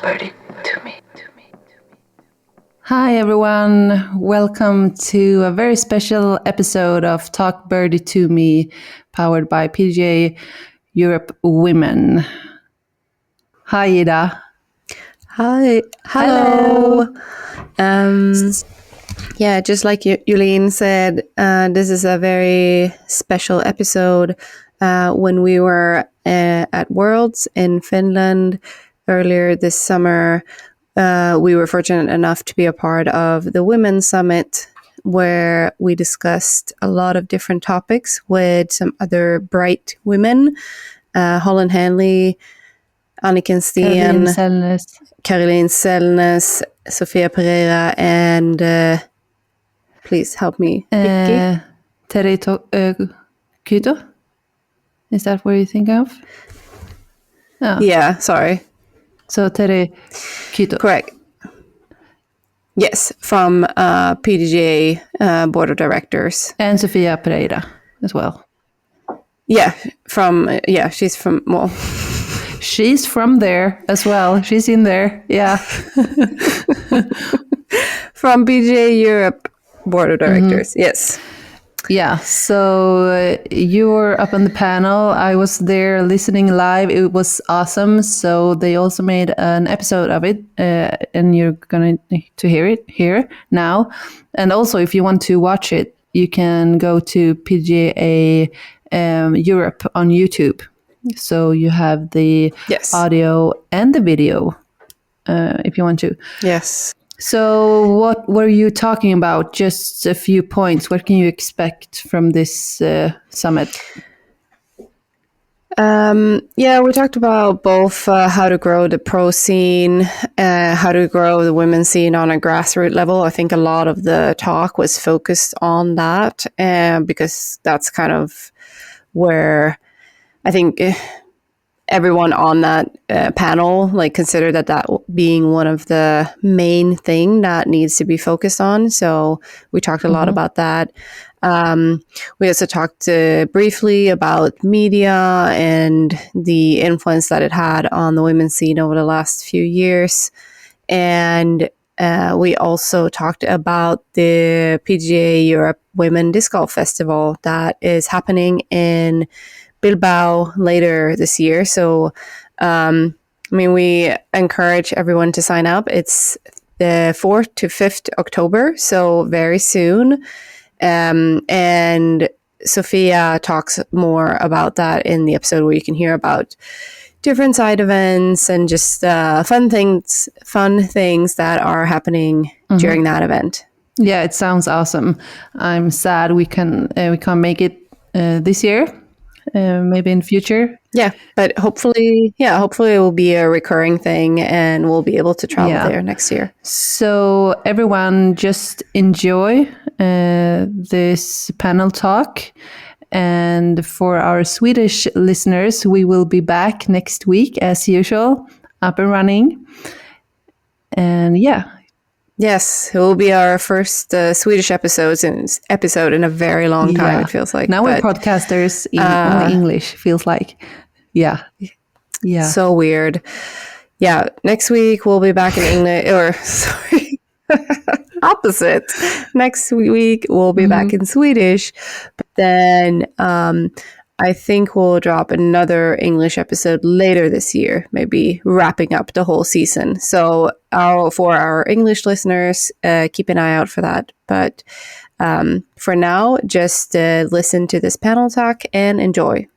birdie to me. Hi everyone, welcome to a very special episode of Talk Birdie to Me, powered by PDGA Europe Women. Hi Ida. Hi, hello. Yeah, just like Yulene said, this is a very special episode. When we were at Worlds in Finland earlier this summer, we were fortunate enough to be a part of the Women's Summit, where we discussed a lot of different topics with some other bright women, Holland Hanley, Anniken Steen, Caroline Sellnes, Sofia Pereira, and please help me, Vicky. Terry Kuto? Is that what you think of? Oh. Yeah, sorry. So Terry Kuto. Correct. Yes, from PDGA Board of Directors. And Sofia Pereira as well. Yeah, she's from, well... She's from there as well. She's in there, yeah. From PDGA Europe Board of Directors, yes. Yeah, so you were up on the panel. I was there listening live. It was awesome. So they also made an episode of it, and you're going to hear it here now. And also, if you want to watch it, you can go to PDGA Europe on YouTube. So you have the audio and the video, if you want to. Yes. So what were you talking about? Just a few points. What can you expect from this summit? We talked about both how to grow the pro scene, how to grow the women's scene on a grassroots level. I think a lot of the talk was focused on that, because that's kind of where I think everyone on that panel considered that being one of the main thing that needs to be focused on. So we talked a lot about that. We also talked briefly about media and the influence that it had on the women's scene over the last few years. And we also talked about the PDGA Europe Women Disc Golf Festival that is happening in Bilbao later this year. So, we encourage everyone to sign up. It's the 4th to 5th October, so very soon. And Sophia talks more about that in the episode, where you can hear about different side events and just fun things that are happening during that event. Yeah, it sounds awesome. I'm sad we can't make it this year. Maybe in future. Yeah, but hopefully it will be a recurring thing, and we'll be able to travel there next year. So everyone, just enjoy this panel talk. And for our Swedish listeners, we will be back next week as usual, up and running. And yes, it will be our first Swedish episode in a very long time, it feels like. Now we're podcasters in only English, feels like. Yeah. So weird. Yeah, next week we'll be back in English, opposite. Next week we'll be back in Swedish, but then I think we'll drop another English episode later this year, maybe wrapping up the whole season. So for our English listeners, keep an eye out for that. But for now, just listen to this panel talk and enjoy.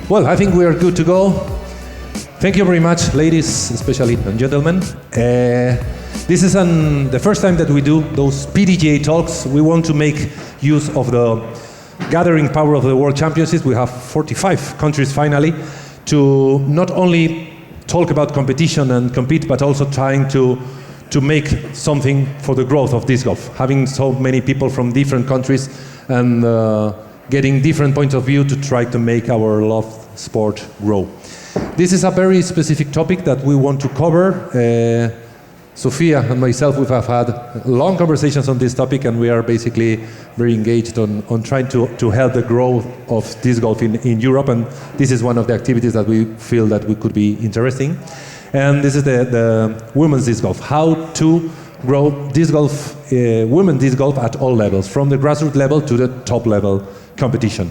Well, I think we are good to go. Thank you very much, ladies, especially, and gentlemen. This is the first time that we do those PDGA talks. We want to make use of the gathering power of the World Championships. We have 45 countries finally to not only talk about competition and compete, but also trying to make something for the growth of disc golf. Having so many people from different countries and getting different points of view to try to make our loved sport grow. This is a very specific topic that we want to cover. Sofia and myself, we have had long conversations on this topic, and we are basically very engaged on trying to help the growth of disc golf in Europe, and this is one of the activities that we feel that we could be interesting. And this is the women's disc golf, how to grow disc golf, women's disc golf at all levels, from the grassroots level to the top level competition.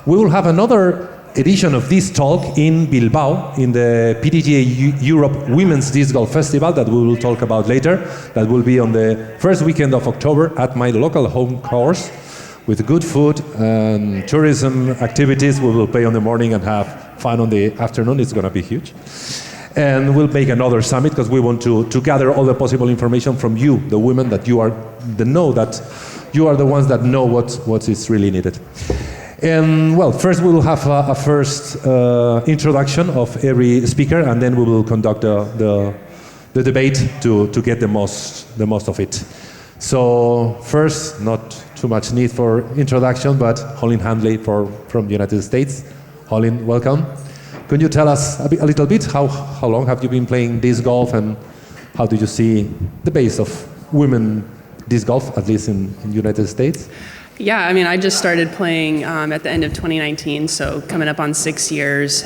We will have another edition of this talk in Bilbao, in the PDGA Europe Women's Disc Golf Festival that we will talk about later. That will be on the first weekend of October at my local home course, with good food and tourism activities. We will play on the morning and have fun on the afternoon. It's going to be huge. And we'll make another summit because we want to gather all the possible information from you, the women, that you are the ones that know what is really needed. And well, first we will have a first introduction of every speaker, and then we will conduct the debate to get the most of it. So first, not too much need for introduction, but Holin Handley from the United States. Holin, welcome. Can you tell us a little bit how long have you been playing disc golf, and how do you see the base of women disc golf, at least in the United States? Yeah, I mean, I just started playing at the end of 2019, so coming up on 6 years.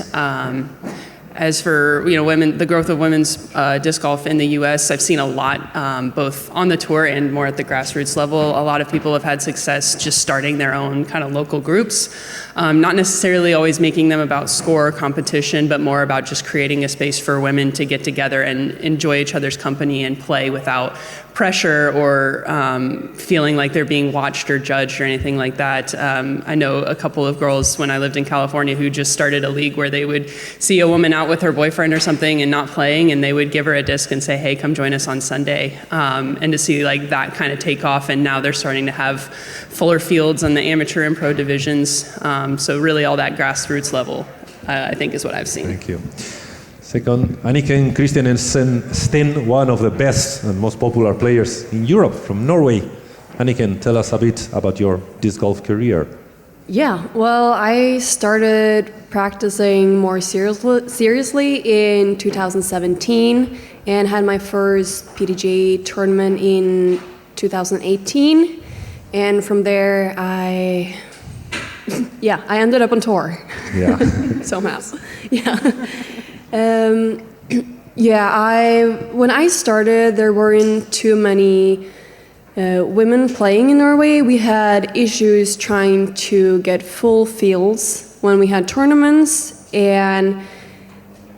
As for women, the growth of women's disc golf in the U.S., I've seen a lot, both on the tour and more at the grassroots level. A lot of people have had success just starting their own kind of local groups, not necessarily always making them about score or competition, but more about just creating a space for women to get together and enjoy each other's company and play without pressure or feeling like they're being watched or judged or anything like that. I know a couple of girls when I lived in California who just started a league where they would see a woman out with her boyfriend or something and not playing, and they would give her a disc and say, hey, come join us on Sunday. And to see like that kind of take off, and now they're starting to have fuller fields on the amateur and pro divisions. So really all that grassroots level, I think, is what I've seen. Thank you. Second, Anniken Christiansen, one of the best and most popular players in Europe, from Norway. Anniken, tell us a bit about your disc golf career. Yeah, well, I started practicing more seriously in 2017 and had my first PDGA tournament in 2018. And from there, I ended up on tour. Yeah. Somehow. Yeah. When I started, there weren't too many women playing in Norway. We had issues trying to get full fields when we had tournaments, and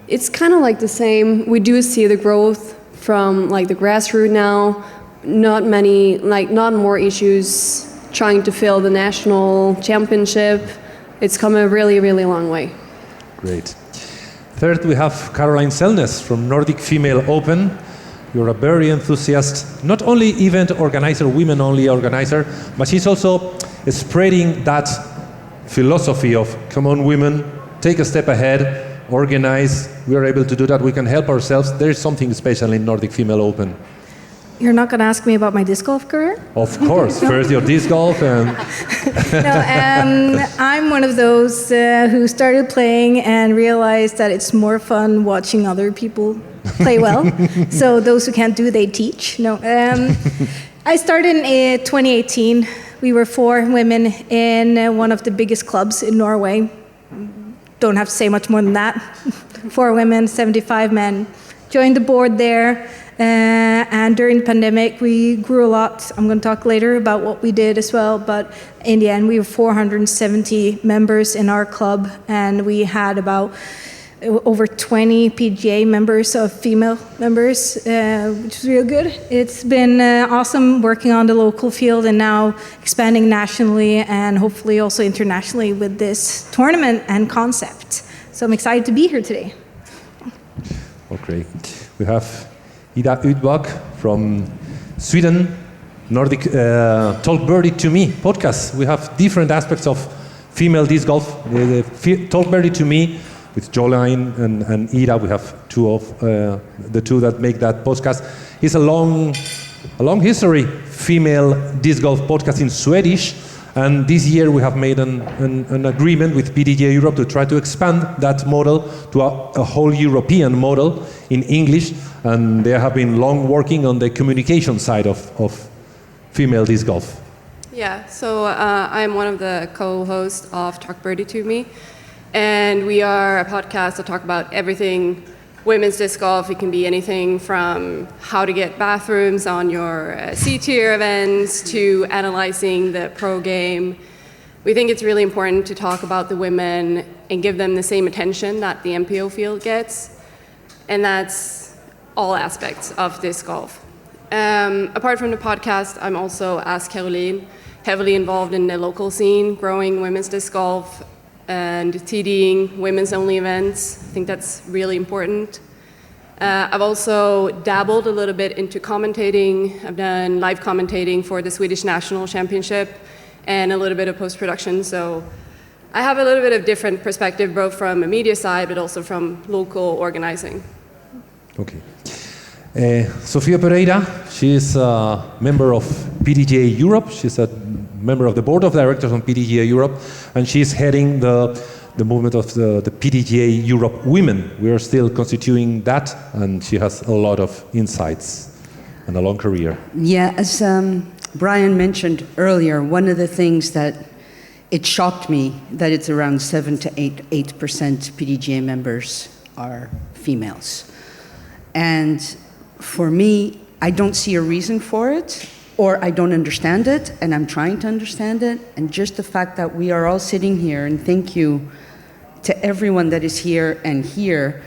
it's kind of like the same. We do see the growth from like the grassroots now. Not more issues trying to fill the national championship. It's come a really, really long way. Great. Third, we have Caroline Selnes from Nordic Female Open. You're a very enthusiastic, not only event organizer, women-only organizer, but she's also spreading that philosophy of, come on women, take a step ahead, organize. We are able to do that. We can help ourselves. There is something special in Nordic Female Open. You're not going to ask me about my disc golf career? Of course. First your disc golf and... I'm one of those who started playing and realized that it's more fun watching other people play well. So those who can't do, they teach. I started in 2018. We were 4 women in one of the biggest clubs in Norway. Don't have to say much more than that. 4 women, 75 men. Joined the board there. And during the pandemic, we grew a lot. I'm going to talk later about what we did as well. But in the end, we were 470 members in our club, and we had about over 20 PDGA members of female members, which is real good. It's been awesome working on the local field and now expanding nationally and hopefully also internationally with this tournament and concept. So I'm excited to be here today. Okay. We have Ida Udbak from Sweden, Nordic Talk Birdie to Me podcast. We have different aspects of female disc golf. Talk Birdie to Me with Jolene and Ida. We have 2 of the 2 that make that podcast. It's a long history female disc golf podcast in Swedish, And this year we have made an agreement with PDGA Europe to try to expand that model to a whole European model in English. And they have been long working on the communication side of female disc golf. Yeah, so I'm one of the co-hosts of Talk Birdie to Me, and we are a podcast to talk about everything women's disc golf. It can be anything from how to get bathrooms on your C-tier events to analyzing the pro game. We think it's really important to talk about the women and give them the same attention that the MPO field gets, and that's all aspects of disc golf. Apart from the podcast, I'm also, as Caroline, heavily involved in the local scene, growing women's disc golf and TDing women's only events. I think that's really important. I've also dabbled a little bit into commentating. I've done live commentating for the Swedish National Championship and a little bit of post-production. So I have a little bit of different perspective, both from a media side, but also from local organizing. Okay. Sofia Pereira, she is a member of PDGA Europe. She's a member of the board of directors on PDGA Europe, and she's heading the movement of the PDGA Europe Women. We are still constituting that, and she has a lot of insights and a long career. Yeah, as Brian mentioned earlier, one of the things that it shocked me that it's around 7 to 8% PDGA members are females. And for me, I don't see a reason for it, or I don't understand it, and I'm trying to understand it. And just the fact that we are all sitting here, and thank you to everyone that is here and here,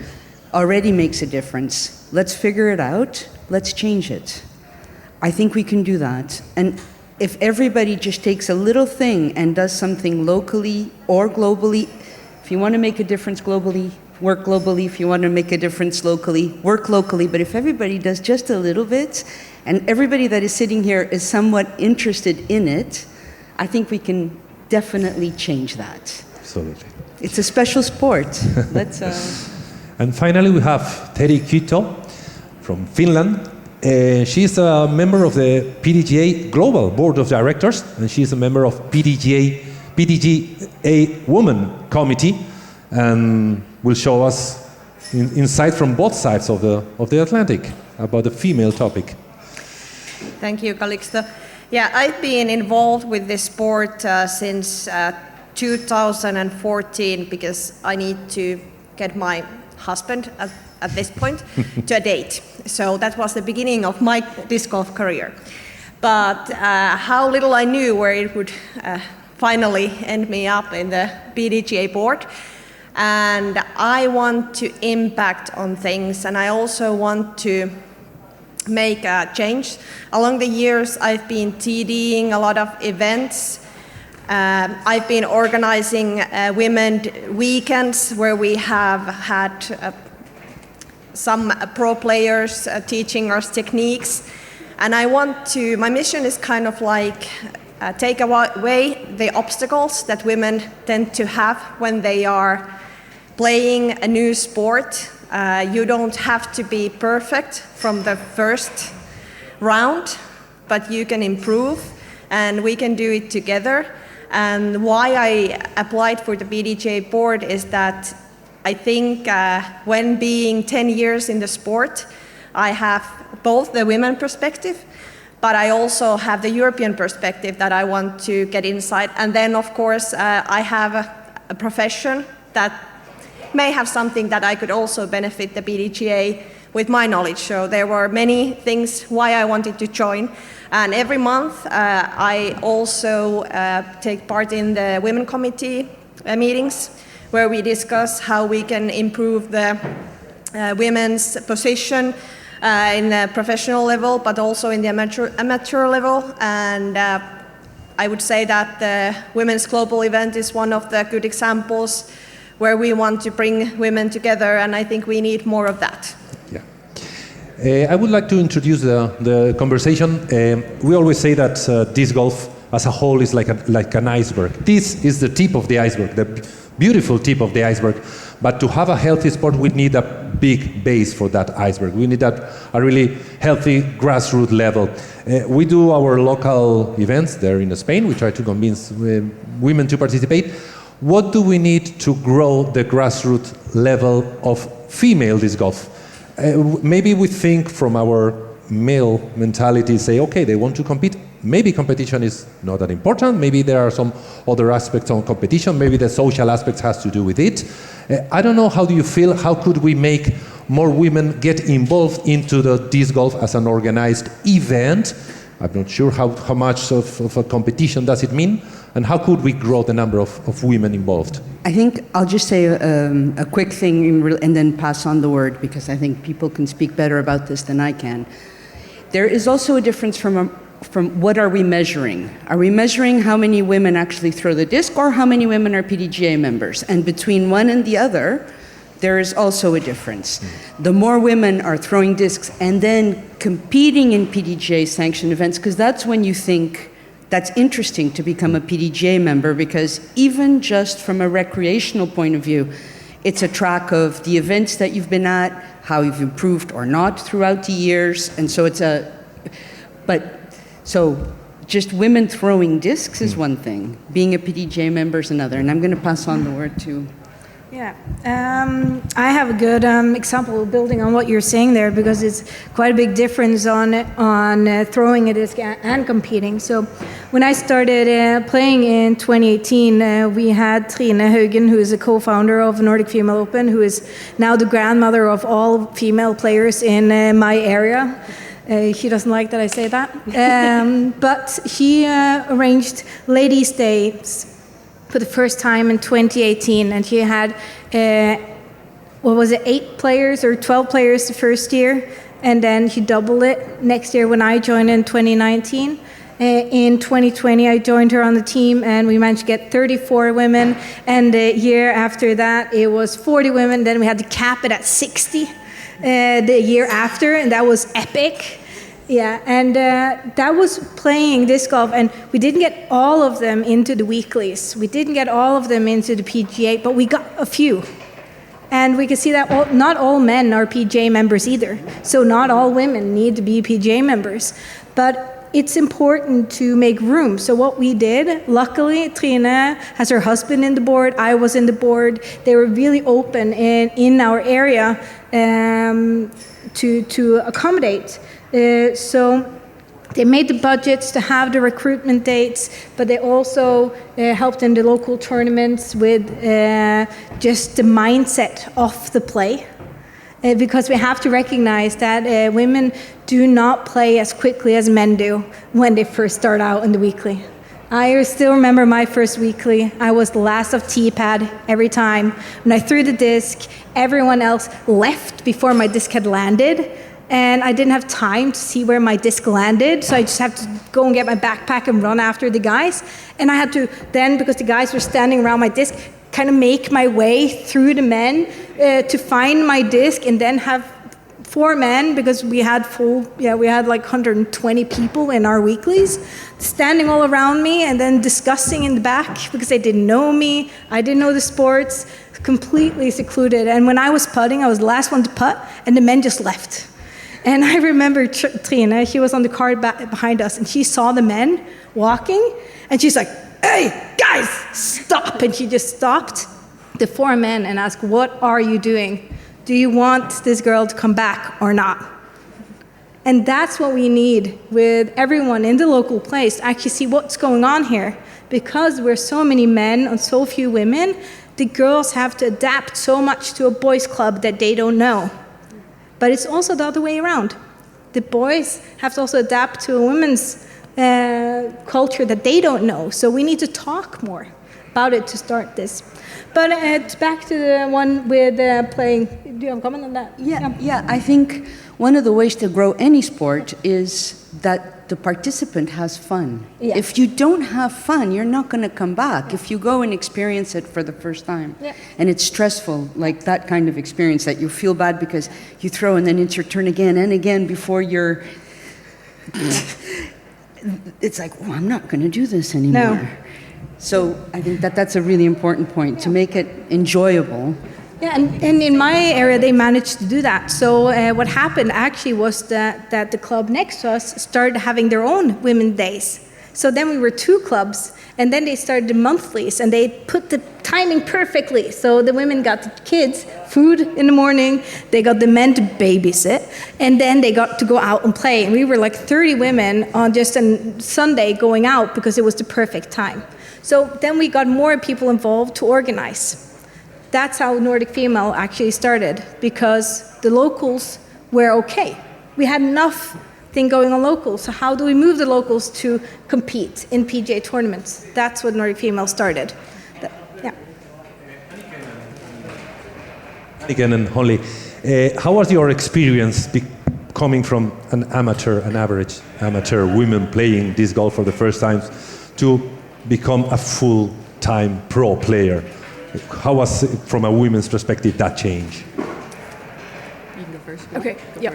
already makes a difference. Let's figure it out. Let's change it. I think we can do that. And if everybody just takes a little thing and does something locally or globally, if you want to make a difference globally, work globally. If you want to make a difference locally, work locally. But if everybody does just a little bit, and everybody that is sitting here is somewhat interested in it, I think we can definitely change that. Absolutely. It's a special sport. Let's. And finally, we have Teri Kyto from Finland. She's a member of the PDGA Global Board of Directors, and she's a member of PDGA Women Committee, and will show us insight from both sides of the Atlantic about the female topic. Thank you, Calixto. Yeah, I've been involved with this sport since 2014 because I need to get my husband at this point to a date. So that was the beginning of my disc golf career. But how little I knew where it would finally end me up in the PDGA board. And I want to impact on things, and I also want to make a change. Along the years, I've been TDing a lot of events. I've been organizing women weekends where we have had some pro players teaching us techniques. And I want to, my mission is kind of like take away the obstacles that women tend to have when they are playing a new sport. You don't have to be perfect from the first round, but you can improve, and we can do it together. And why I applied for the PDGA board is that I think when being 10 years in the sport, I have both the women perspective, but I also have the European perspective that I want to get inside. And then, of course, I have a profession that may have something that I could also benefit the PDGA with my knowledge. So there were many things why I wanted to join. And every month I also take part in the Women Committee meetings where we discuss how we can improve the women's position in the professional level, but also in the amateur level. And I would say that the Women's Global event is one of the good examples where we want to bring women together, and I think we need more of that. Yeah. I would like to introduce the conversation. We always say that disc golf as a whole is like an iceberg. This is the tip of the iceberg, the beautiful tip of the iceberg. But to have a healthy sport, we need a big base for that iceberg. We need a really healthy grassroots level. We do our local events there in Spain. We try to convince women to participate. What do we need to grow the grassroots level of female disc golf? Maybe we think from our male mentality, say, okay, they want to compete. Maybe competition is not that important. Maybe there are some other aspects on competition. Maybe the social aspect has to do with it. I don't know, how do you feel? How could we make more women get involved into the disc golf as an organized event? I'm not sure how much of a competition does it mean, and how could we grow the number of women involved? I think I'll just say a quick thing and then pass on the word, because I think people can speak better about this than I can. There is also a difference from what are we measuring? Are we measuring how many women actually throw the disc, or how many women are PDGA members? And between one and the other, there is also a difference. The more women are throwing discs and then competing in PDGA sanctioned events, because that's when you think that's interesting to become a PDGA member, because even just from a recreational point of view, it's a track of the events that you've been at, how you've improved or not throughout the years, and so so just women throwing discs is one thing, being a PDGA member is another, and I'm going to pass on the word to... Yeah, I have a good example building on what you're saying there, because it's quite a big difference on throwing a disc and competing. So when I started playing in 2018, we had Trine Haugen, who is a co-founder of Nordic Female Open, who is now the grandmother of all female players in my area. She doesn't like that I say that. But she arranged Ladies' Days for the first time in 2018, and she had, 8 players or 12 players the first year, and then she doubled it next year when I joined in 2019. In 2020, I joined her on the team, and we managed to get 34 women, and the year after that, it was 40 women. Then we had to cap it at 60 the year after, and that was epic. Yeah, and that was playing disc golf, and we didn't get all of them into the weeklies. We didn't get all of them into the PGA, but we got a few. And we can see that not all men are PGA members either. So not all women need to be PGA members. But it's important to make room. So what we did, luckily, Trine has her husband in the board, I was in the board. They were really open in our area to accommodate. So they made the budgets to have the recruitment dates, but they also helped in the local tournaments with just the mindset of the play. Because we have to recognize that women do not play as quickly as men do when they first start out in the weekly. I still remember my first weekly. I was the last of T-pad every time. When I threw the disc, everyone else left before my disc had landed. And I didn't have time to see where my disc landed, so I just had to go and get my backpack and run after the guys. And I had to then, because the guys were standing around my disc, kind of make my way through the men to find my disc, and then have 4 men, because we had like 120 people in our weeklies, standing all around me and then discussing in the back, because they didn't know me, I didn't know the sports, completely secluded. And when I was putting, I was the last one to putt, and the men just left. And I remember Trine, she was on the card behind us, and she saw the men walking, and she's like, "Hey, guys, stop!" And she just stopped the 4 men and asked, "What are you doing? Do you want this girl to come back or not?" And that's what we need with everyone in the local place, to actually see what's going on here. Because we're so many men and so few women, the girls have to adapt so much to a boys' club that they don't know. But it's also the other way around. The boys have to also adapt to a women's culture that they don't know. So we need to talk more about it to start this. But back to the one with playing. Do you have a comment on that? Yeah, I think one of the ways to grow any sport is that the participant has fun. Yeah. If you don't have fun, you're not going to come back. If you go and experience it for the first time, and it's stressful, like that kind of experience that you feel bad because you throw and then it's your turn again and again before you're... It's like, oh, I'm not going to do this anymore. No. So I think that's a really important point, to make it enjoyable. Yeah, and in my area, they managed to do that. So what happened actually was that the club next to us started having their own women's days. So then we were 2 clubs, and then they started the monthlies, and they put the timing perfectly. So the women got the kids food in the morning, they got the men to babysit, and then they got to go out and play. And we were like 30 women on just a Sunday going out because it was the perfect time. So then we got more people involved to organize. That's how Nordic Female actually started, because the locals were okay. We had enough thing going on locals. So how do we move the locals to compete in PGA tournaments? That's what Nordic Female started. Yeah. Again, and Holly, how was your experience coming from an average amateur woman playing disc golf for the first time to become a full-time pro player? How was, from a women's perspective, that change? You can go first. Okay, yeah.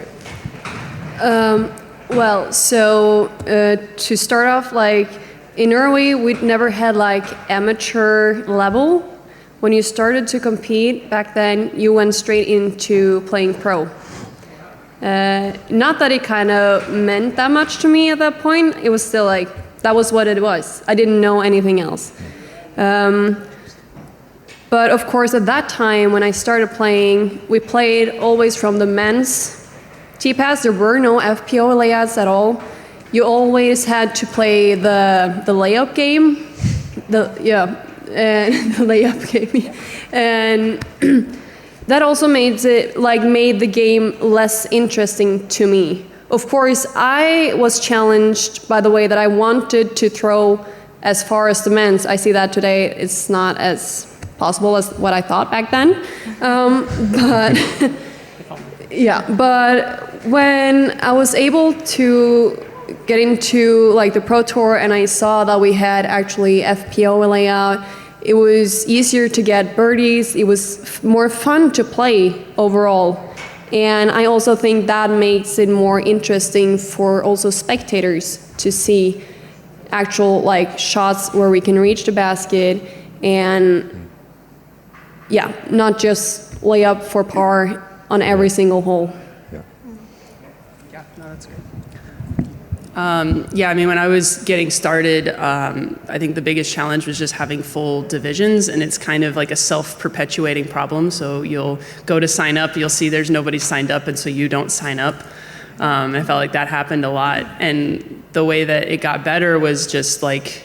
Well, so to start off, like in Norway, we'd never had like amateur level. When you started to compete back then, you went straight into playing pro. Not that it kind of meant that much to me at that point. It was still like, that was what it was. I didn't know anything else. But of course, at that time, when I started playing, we played always from the men's T-pass. There were no FPO layouts at all. You always had to play the layup game. The layup game. And that also made the game less interesting to me. Of course, I was challenged by the way that I wanted to throw as far as the men's. I see that today it's not as possible as what I thought back then. But when I was able to get into like the Pro Tour and I saw that we had actually FPO layout, it was easier to get birdies. It was more fun to play overall. And I also think that makes it more interesting for also spectators to see actual like shots where we can reach the basket and not just lay up for par on every single hole. Yeah, no, that's great. I mean, when I was getting started, I think the biggest challenge was just having full divisions, and it's kind of like a self-perpetuating problem. So you'll go to sign up, you'll see there's nobody signed up, and so you don't sign up. I felt like that happened a lot. And the way that it got better was just like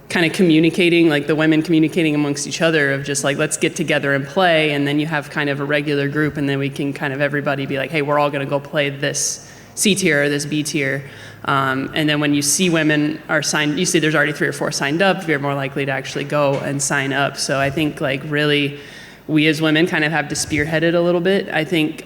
kind of communicating, like the women communicating amongst each other of just like, let's get together and play. And then you have kind of a regular group, and then we can kind of everybody be like, hey, we're all going to go play this C tier or this B tier. And then when you see women are signed, you see there's already 3 or 4 signed up, you're more likely to actually go and sign up. So I think like really we as women kind of have to spearhead it a little bit. I think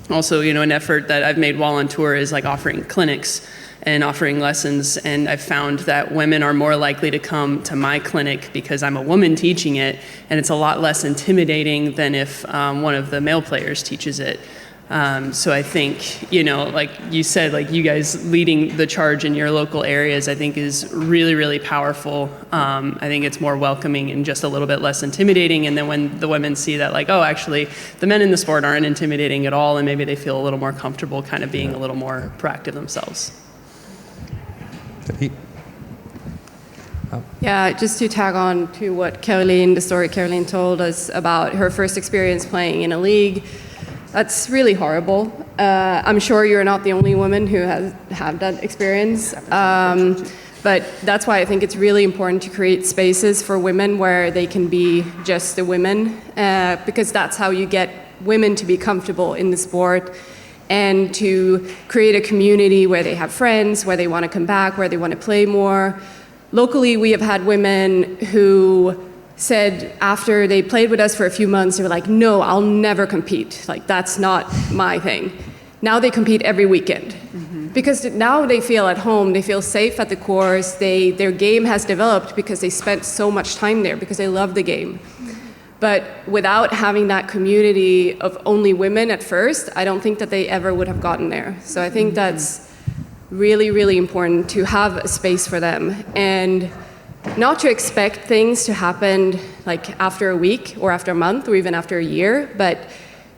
also, an effort that I've made while on tour is like offering clinics and offering lessons. And I've found that women are more likely to come to my clinic because I'm a woman teaching it, and it's a lot less intimidating than if one of the male players teaches it. So I think, like you said, like you guys leading the charge in your local areas, I think is really, really powerful. I think it's more welcoming and just a little bit less intimidating. And then when the women see that, like, oh, actually, the men in the sport aren't intimidating at all, and maybe they feel a little more comfortable kind of being a little more proactive themselves. Yeah, just to tag on to what the story Caroline told us about her first experience playing in a league. That's really horrible. I'm sure you're not the only woman who has had that experience. But that's why I think it's really important to create spaces for women where they can be just the women, because that's how you get women to be comfortable in the sport and to create a community where they have friends, where they want to come back, where they want to play more. Locally, we have had women who said after they played with us for a few months, they were like, no, I'll never compete. Like, that's not my thing. Now they compete every weekend. Because now they feel at home, they feel safe at the course, their game has developed because they spent so much time there, because they love the game. But without having that community of only women at first, I don't think that they ever would have gotten there. So I think that's really, really important to have a space for them. And not to expect things to happen like after a week or after a month or even after a year, but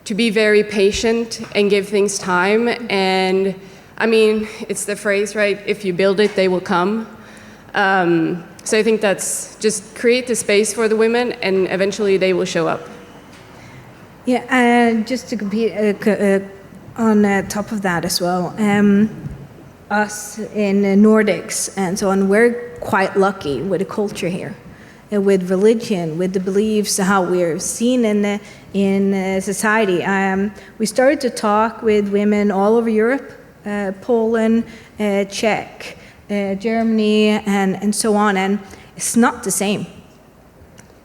to be very patient and give things time. And I mean, it's the phrase, right? If you build it, they will come. So I think that's just create the space for the women, and eventually they will show up. Yeah, and just to compete on top of that as well, us in the Nordics and so on, we're quite lucky with the culture here, with religion, with the beliefs, how we're seen in society. We started to talk with women all over Europe, Poland, Czech, Germany, and so on, and it's not the same.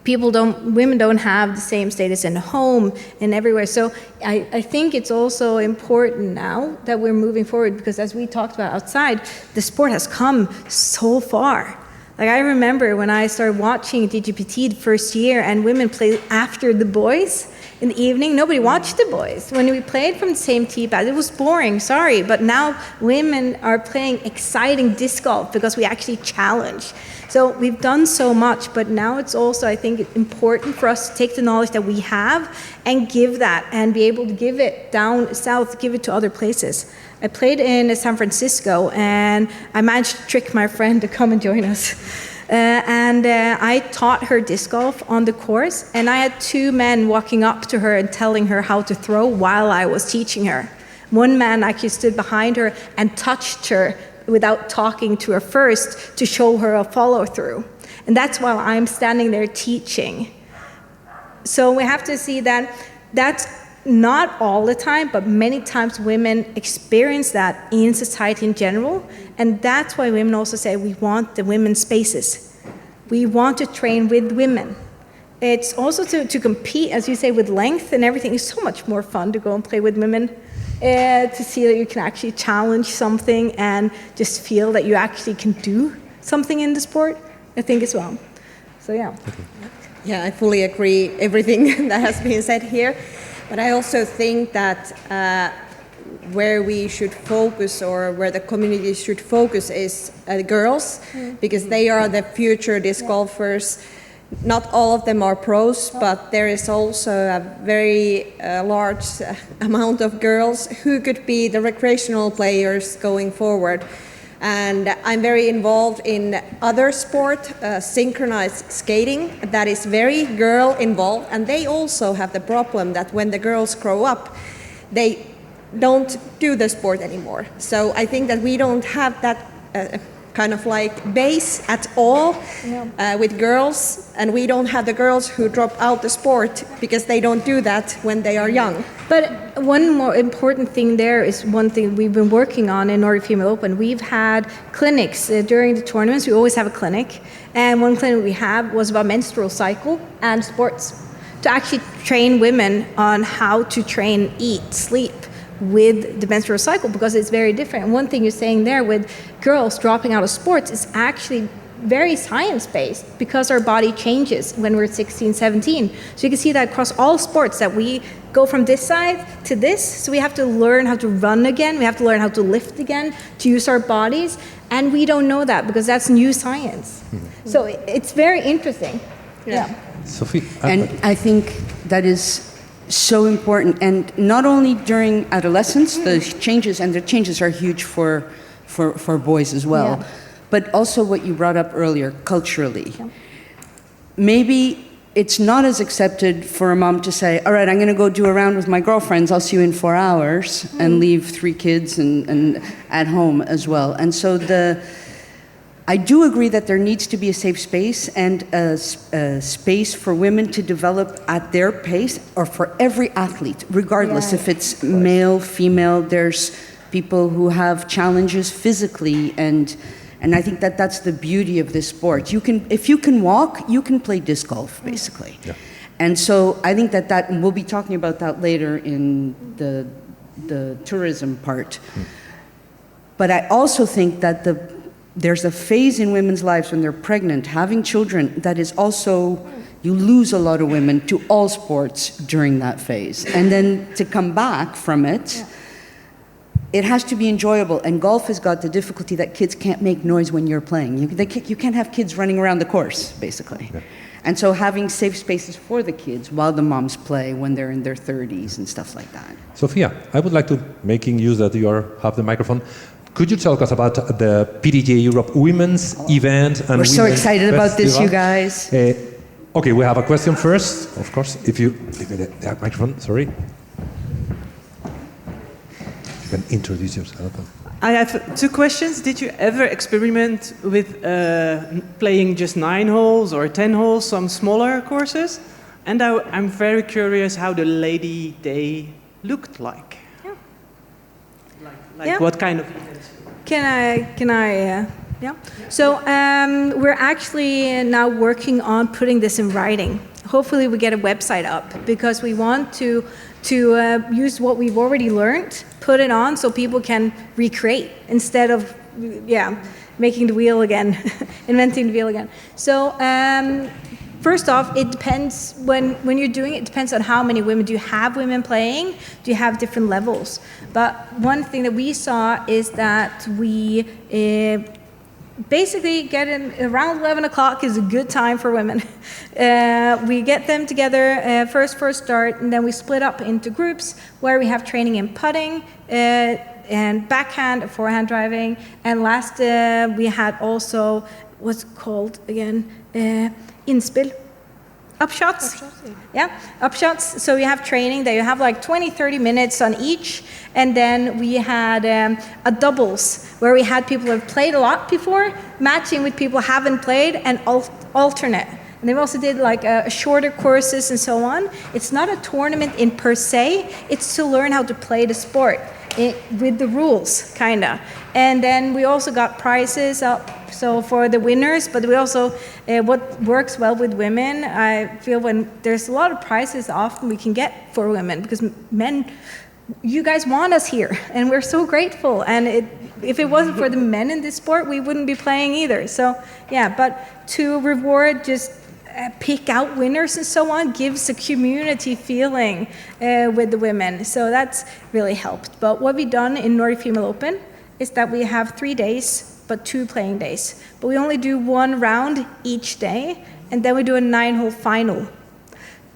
Women don't have the same status in the home and everywhere. So I think it's also important now that we're moving forward, because as we talked about outside, the sport has come so far. Like, I remember when I started watching DGPT the first year and women played after the boys in the evening. Nobody watched the boys. When we played from the same tee pad, it was boring, sorry. But now women are playing exciting disc golf because we actually challenge. So we've done so much, but now it's also, I think, important for us to take the knowledge that we have and give that, and be able to give it down south, give it to other places. I played in San Francisco, and I managed to trick my friend to come and join us. I taught her disc golf on the course, and I had two men walking up to her and telling her how to throw while I was teaching her. One man actually stood behind her and touched her without talking to her first to show her a follow-through. And that's while I'm standing there teaching. So we have to see that that's not all the time, but many times women experience that in society in general. And that's why women also say we want the women's spaces. We want to train with women. It's also to compete, as you say, with length and everything. It's so much more fun to go and play with women, to see that you can actually challenge something and just feel that you actually can do something in the sport, I think, as well. So, yeah. Yeah, I fully agree everything that has been said here. But I also think that where we should focus, or where the community should focus, is girls, because they are the future disc golfers. Not all of them are pros, but there is also a very large amount of girls who could be the recreational players going forward. And I'm very involved in other sport, synchronized skating, that is very girl involved, and they also have the problem that when the girls grow up, they don't do the sport anymore. So I think that we don't have that kind of like base at all with girls, and we don't have the girls who drop out the sport because they don't do that when they are young. But one more important thing there is one thing we've been working on in Nordic Female Open. We've had clinics during the tournaments. We always have a clinic. And one clinic we had was about menstrual cycle and sports, to actually train women on how to train, eat, sleep with the menstrual cycle, because it's very different. And one thing you're saying there with girls dropping out of sports is actually very science-based, because our body changes when we're 16, 17. So you can see that across all sports, that we go from this side to this. So we have to learn how to run again. We have to learn how to lift again, to use our bodies. And we don't know that, because that's new science. So it's very interesting. Yeah. Sophie? And I think that is so important. And not only during adolescence, the changes are huge for boys as well. Yeah. But also what you brought up earlier, culturally. Yeah. Maybe it's not as accepted for a mom to say, all right, I'm going to go do a round with my girlfriends, I'll see you in 4 hours, and leave 3 kids and at home as well. And so I do agree that there needs to be a safe space and a space for women to develop at their pace, or for every athlete, regardless if it's male, female. There's people who have challenges physically, and I think that that's the beauty of this sport. If you can walk, you can play disc golf, basically. Yeah. And so I think that and we'll be talking about that later in the tourism part. But I also think that there's a phase in women's lives when they're pregnant, having children, that is also, you lose a lot of women to all sports during that phase. And then to come back from it, it has to be enjoyable, and golf has got the difficulty that kids can't make noise when you're playing. You can't have kids running around the course, basically. Yeah. And so having safe spaces for the kids while the moms play when they're in their 30s and stuff like that. Sophia, I would like to, making use that you have the microphone, could you talk us about the PDGA Europe Women's event? And We're so Women's excited about this, Festival? you guys. Okay, we have a question first, of course. If you give me that microphone, sorry. You can introduce yourself. I have two questions. Did you ever experiment with playing just 9 holes or 10 holes, some smaller courses? And I'm very curious how the Lady Day looked like. Yeah. Like Yeah. what kind of events? Can I? Yeah. So we're actually now working on putting this in writing. Hopefully, we get a website up because we want to use what we've already learned, put it on so people can recreate instead of making the wheel again, inventing the wheel again. So. First off, it depends, when you're doing it, it depends on how many women. Do you have women playing? Do you have different levels? But one thing that we saw is that we basically get in around 11 o'clock is a good time for women. We get them together first for a start, and then we split up into groups where we have training in putting, and backhand, forehand driving, and last we had also what's called again, inspill. Upshots. Yeah, upshots. So you have training that you have like 20, 30 minutes on each. And then we had a doubles where we had people who have played a lot before, matching with people who haven't played, and alternate. And they also did like shorter courses and so on. It's not a tournament in per se, it's to learn how to play the sport with the rules, kind of. And then we also got prizes up. So for the winners, but we also, what works well with women, I feel when there's a lot of prizes often we can get for women because men, you guys want us here and we're so grateful. And if it wasn't for the men in this sport, we wouldn't be playing either. So yeah, but to reward, just pick out winners and so on gives a community feeling with the women. So that's really helped. But what we've done in Nordic Female Open is that we have 3 days but 2 playing days. But we only do 1 round each day, and then we do a 9-hole final,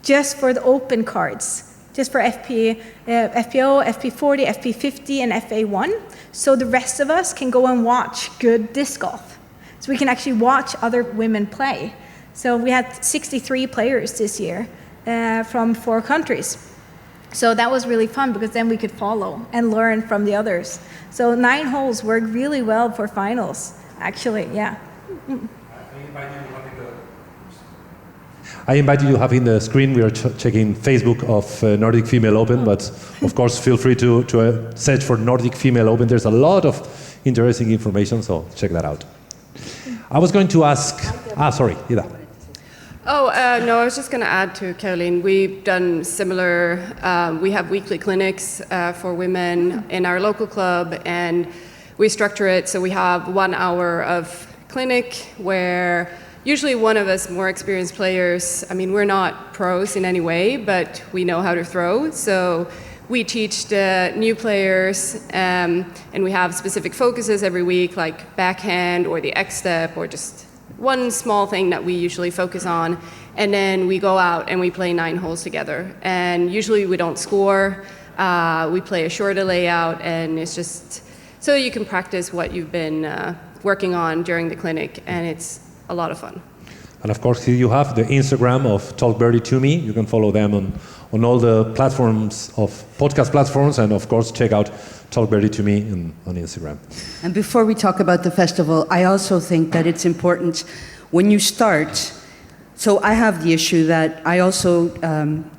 just for the open cards, just for FPO, FP40, FP50, and FA1. So the rest of us can go and watch good disc golf. So we can actually watch other women play. So we had 63 players this year from 4 countries. So that was really fun because then we could follow and learn from the others. So 9 holes work really well for finals, actually, yeah. I invited you having the screen. We are checking Facebook of Nordic Female Open, but of course feel free to search for Nordic Female Open. There's a lot of interesting information, so check that out. I was going to ask, sorry, Ida. No, I was just going to add to Caroline. We've done similar, we have weekly clinics for women in our local club, and we structure it so we have 1 hour of clinic where usually one of us more experienced players, I mean, we're not pros in any way, but we know how to throw. So we teach the new players, and we have specific focuses every week, like backhand or the X step or just one small thing that we usually focus on, and then we go out and we play 9 holes together. And usually we don't score, we play a shorter layout, and it's just so you can practice what you've been working on during the clinic, and it's a lot of fun. And of course, here you have the Instagram of Talk Birdie to Me. You can follow them on all the platforms of podcast platforms, and of course, check out Talk Birdie to Me on Instagram. And before we talk about the festival, I also think that it's important when you start. So I have the issue that I also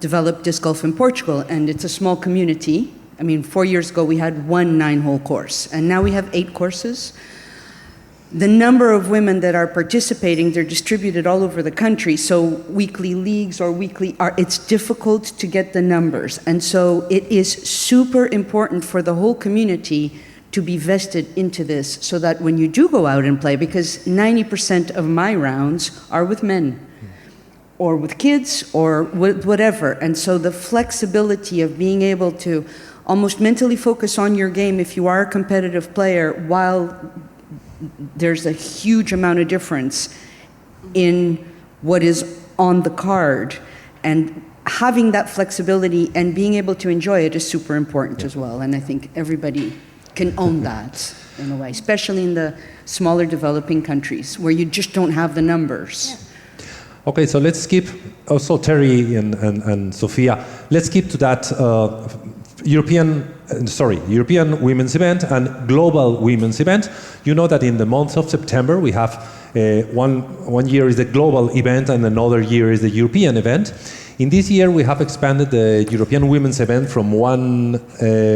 developed disc golf in Portugal, and it's a small community. I mean, 4 years ago we had 1 9-hole course, and now we have 8 courses. The number of women that are participating, they're distributed all over the country, so weekly leagues or it's difficult to get the numbers. And so it is super important for the whole community to be vested into this so that when you do go out and play, because 90% of my rounds are with men or with kids or with whatever. And so the flexibility of being able to almost mentally focus on your game if you are a competitive player, while there's a huge amount of difference in what is on the card. And having that flexibility and being able to enjoy it is super important as well. And I think everybody can own that in a way, especially in the smaller developing countries where you just don't have the numbers. Yeah. Okay, so let's skip, also Terry and Sofia, let's skip to that European women's event and global women's event. You know that in the month of September we have one year is the global event and another year is the European event. In this year we have expanded the European women's event from one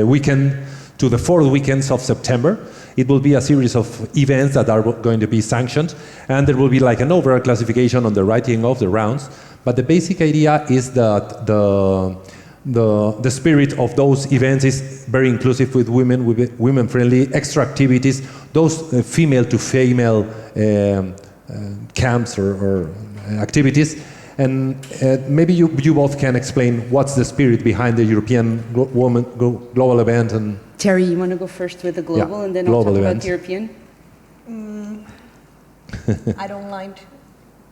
weekend to the 4 weekends of September. It will be a series of events that are going to be sanctioned, and there will be like an overall classification on the writing of the rounds. But the basic idea is that the spirit of those events is very inclusive with women-friendly extra activities, those female-to-female camps or activities. And maybe you both can explain what's the spirit behind the European global event. And Terry, you want to go first with the global, and then I'll talk about the European? I don't mind.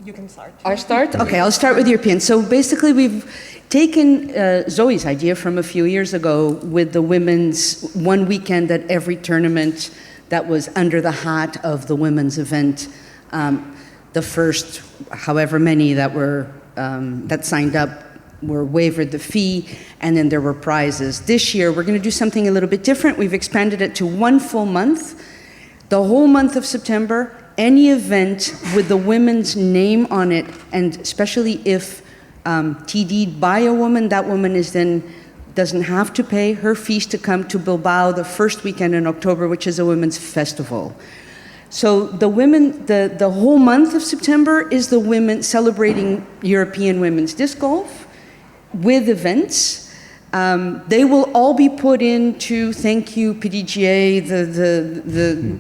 You can start. I'll start? Okay, I'll start with European. So basically we've taken Zoe's idea from a few years ago with the women's one weekend at every tournament that was under the hat of the women's event. The first, however many that were that signed up were waived the fee, and then there were prizes. This year, we're going to do something a little bit different. We've expanded it to 1 full month. The whole month of September, any event with the women's name on it, and especially if TD'd by a woman, that woman is then doesn't have to pay her fees to come to Bilbao the first weekend in October, which is a women's festival. So the whole month of September is the women celebrating European women's disc golf with events. They will all be put into, thank you PDGA, the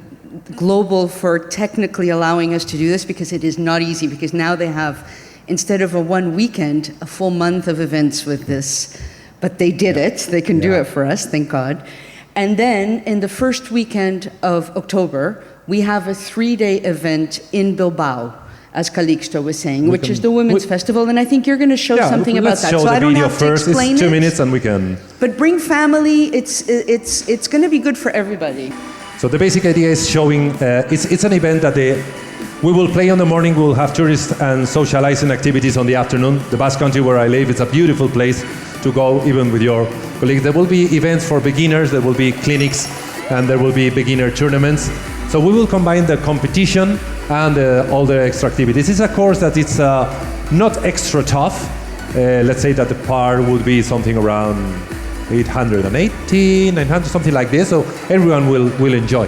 global, for technically allowing us to do this, because it is not easy, because now they have, instead of a one weekend, a full month of events with this. But they did it, they can do it for us, thank God. And then in the first weekend of October, we have a 3-day event in Bilbao, as Calixto was saying, which is the Women's Festival, and I think you're going to show something about that. So I don't have to explain it. It's 2 minutes and we can... But bring family, it's going to be good for everybody. So the basic idea is showing, it's an event that we will play in the morning, we will have tourist and socializing activities on the afternoon. The Basque Country where I live, it's a beautiful place to go, even with your colleagues. There will be events for beginners, there will be clinics, and there will be beginner tournaments. So we will combine the competition and all the extra activities. It's a course that it's not extra tough. Let's say that the par would be something around 880, 900, something like this. So everyone will enjoy.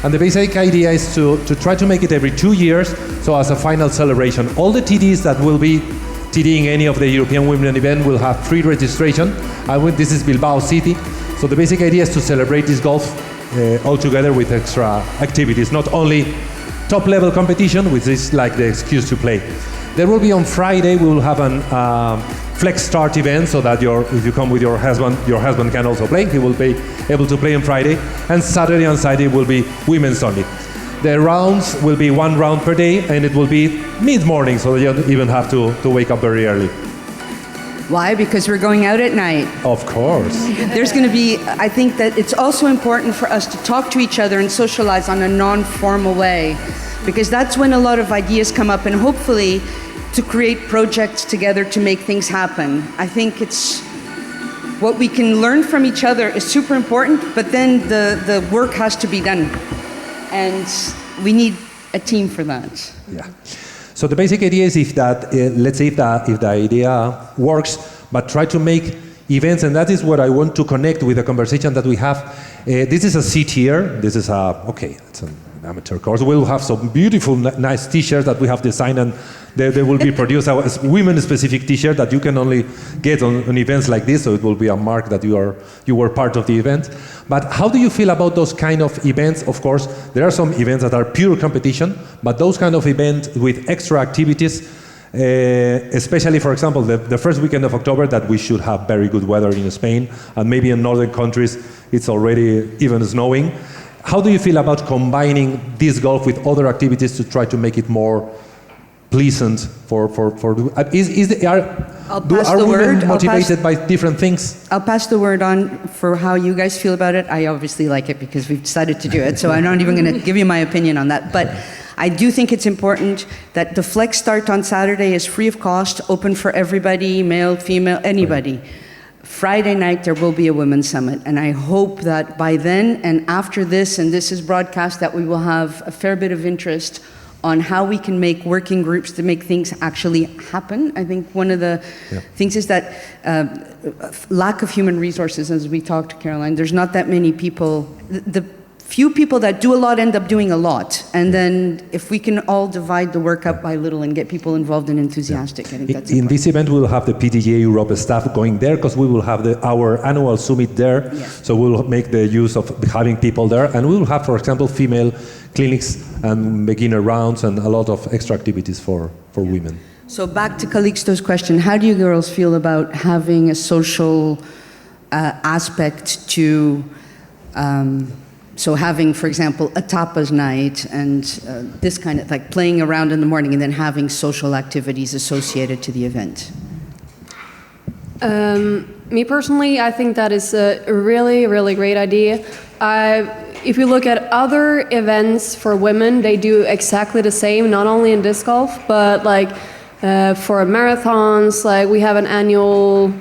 And the basic idea is to try to make it every 2 years. So as a final celebration, all the TDs that will be TDing any of the European Women event will have free registration. This is Bilbao City. So the basic idea is to celebrate this golf all together with extra activities, not only top-level competition, which is like the excuse to play. There will be on Friday, we will have an flex start event, so that if you come with your husband can also play. He will be able to play on Friday. And Saturday and Sunday will be women's only. The rounds will be 1 round per day, and it will be mid-morning, so you don't even have to wake up very early. Why? Because we're going out at night. Of course. There's going to be, I think that it's also important for us to talk to each other and socialize on a non-formal way, because that's when a lot of ideas come up, and hopefully to create projects together to make things happen. I think it's what we can learn from each other is super important, but then the work has to be done, and we need a team for that. Yeah. So the basic idea is let's say if the idea works, but try to make events, and that is what I want to connect with the conversation that we have. This is a C tier. This is it's an amateur course. We'll have some beautiful, nice T-shirts that we have designed, and they will be produced as women-specific T-shirt that you can only get on events like this. So it will be a mark that you were part of the event. But how do you feel about those kind of events? Of course, there are some events that are pure competition, but those kind of events with extra activities, Especially, for example, the first weekend of October, that we should have very good weather in Spain, and maybe in northern countries it's already even snowing. How do you feel about combining disc golf with other activities to try to make it more pleasant for are women motivated by different things? I'll pass the word on for how you guys feel about it. I obviously like it because we've decided to do it, so I'm not even going to give you my opinion on that. But I do think it's important that the Flex start on Saturday is free of cost, open for everybody, male, female, anybody. Friday night there will be a women's summit, and I hope that by then and after this, and this is broadcast, that we will have a fair bit of interest on how we can make working groups to make things actually happen. I think one of the things is that lack of human resources, as we talked to Caroline, there's not that many people. The few people that do a lot end up doing a lot. And then if we can all divide the work up by little and get people involved and enthusiastic, I think that's important. In this event, we will have the PDGA Europe staff going there because we will have our annual summit there. Yes. So we will make the use of having people there. And we will have, for example, female clinics and beginner rounds and a lot of extra activities for women. So back to Calixto's question, how do you girls feel about having a social aspect to... So having, for example, a tapas night and this kind of, like playing around in the morning and then having social activities associated to the event? Me personally, I think that is a really, really great idea. If you look at other events for women, they do exactly the same, not only in disc golf, but like for marathons, like we have an annual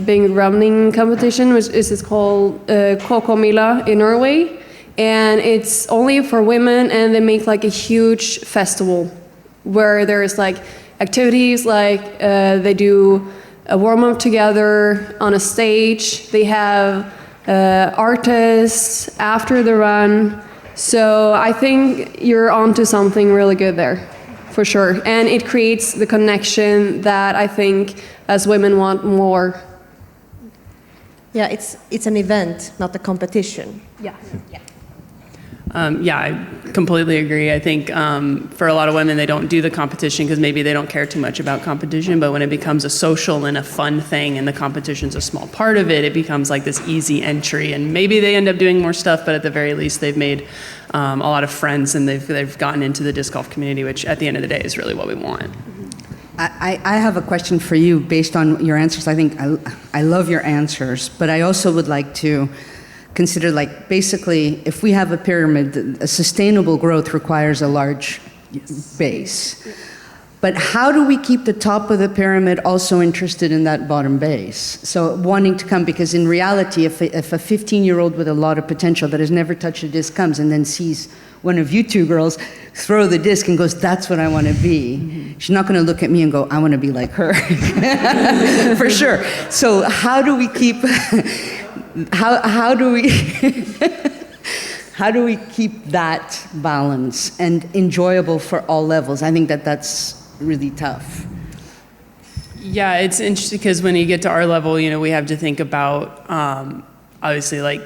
big running competition, which is called Kokomila in Norway, and it's only for women, and they make like a huge festival where there's like activities, like they do a warm-up together on a stage, they have artists after the run, so I think you're onto something really good there, for sure, and it creates the connection that I think as women want more. Yeah, it's an event, not a competition. Yeah. Yeah, I completely agree. I think for a lot of women, they don't do the competition because maybe they don't care too much about competition, but when it becomes a social and a fun thing and the competition's a small part of it, it becomes like this easy entry, and maybe they end up doing more stuff, but at the very least they've made a lot of friends and they've gotten into the disc golf community, which at the end of the day is really what we want. I have a question for you based on your answers. I think I love your answers, but I also would like to consider, like, basically, if we have a pyramid, a sustainable growth requires a large base. But how do we keep the top of the pyramid also interested in that bottom base? So wanting to come, because in reality, if a 15-year-old with a lot of potential that has never touched a disc comes and then sees one of you two girls throw the disc and goes, that's what I want to be, she's not going to look at me and go, I want to be like her. For sure. So how do we keep... How do we how do we keep that balance and enjoyable for all levels? I think that's really tough. Yeah, it's interesting because when you get to our level, we have to think about obviously, like,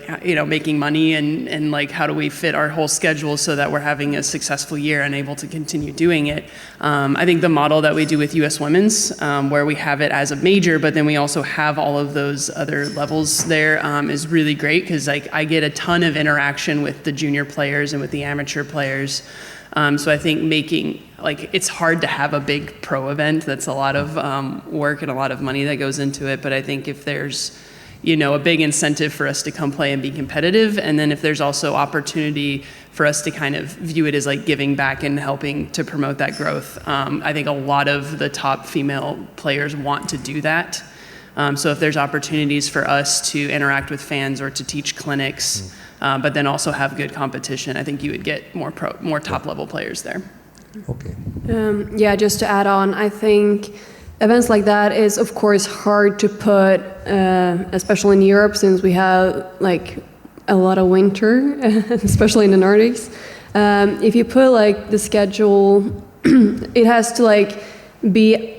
making money and like how do we fit our whole schedule so that we're having a successful year and able to continue doing it. I think the model that we do with U.S. Women's, where we have it as a major, but then we also have all of those other levels there, is really great because I get a ton of interaction with the junior players and with the amateur players. So I think it's hard to have a big pro event. That's a lot of work and a lot of money that goes into it. But I think if there's a big incentive for us to come play and be competitive. And then if there's also opportunity for us to kind of view it as like giving back and helping to promote that growth. I think a lot of the top female players want to do that. So if there's opportunities for us to interact with fans or to teach clinics, but then also have good competition, I think you would get more top level players there. Okay. Yeah, just to add on, I think events like that is, of course, hard to put, especially in Europe, since we have like a lot of winter, especially in the Nordics. If you put like the schedule, it has to like be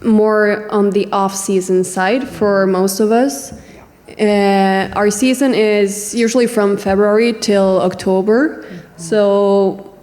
more on the off-season side for most of us. Our season is usually from February till October, so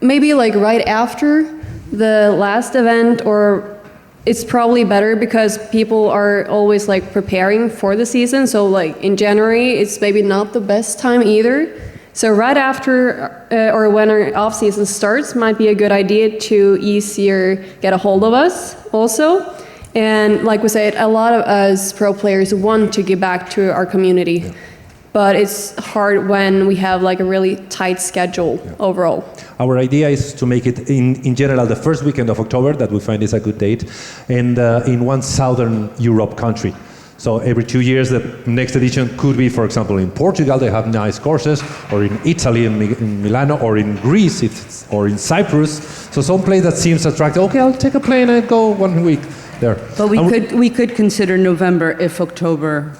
maybe like right after The last event, or it's probably better because people are always like preparing for the season. So like in January, it's maybe not the best time either. So right after or when our off season starts might be a good idea to easier get a hold of us also. And like we said, a lot of us pro players want to give back to our community. Yeah. But it's hard when we have like a really tight schedule overall. Our idea is to make it in general the first weekend of October, that we find is a good date, and in one Southern Europe country. So every 2 years the next edition could be, for example, in Portugal, they have nice courses, or in Italy, in Milano, or in Greece, or in Cyprus. So some place that seems attractive, okay, I'll take a plane and go 1 week there. But we could consider November if October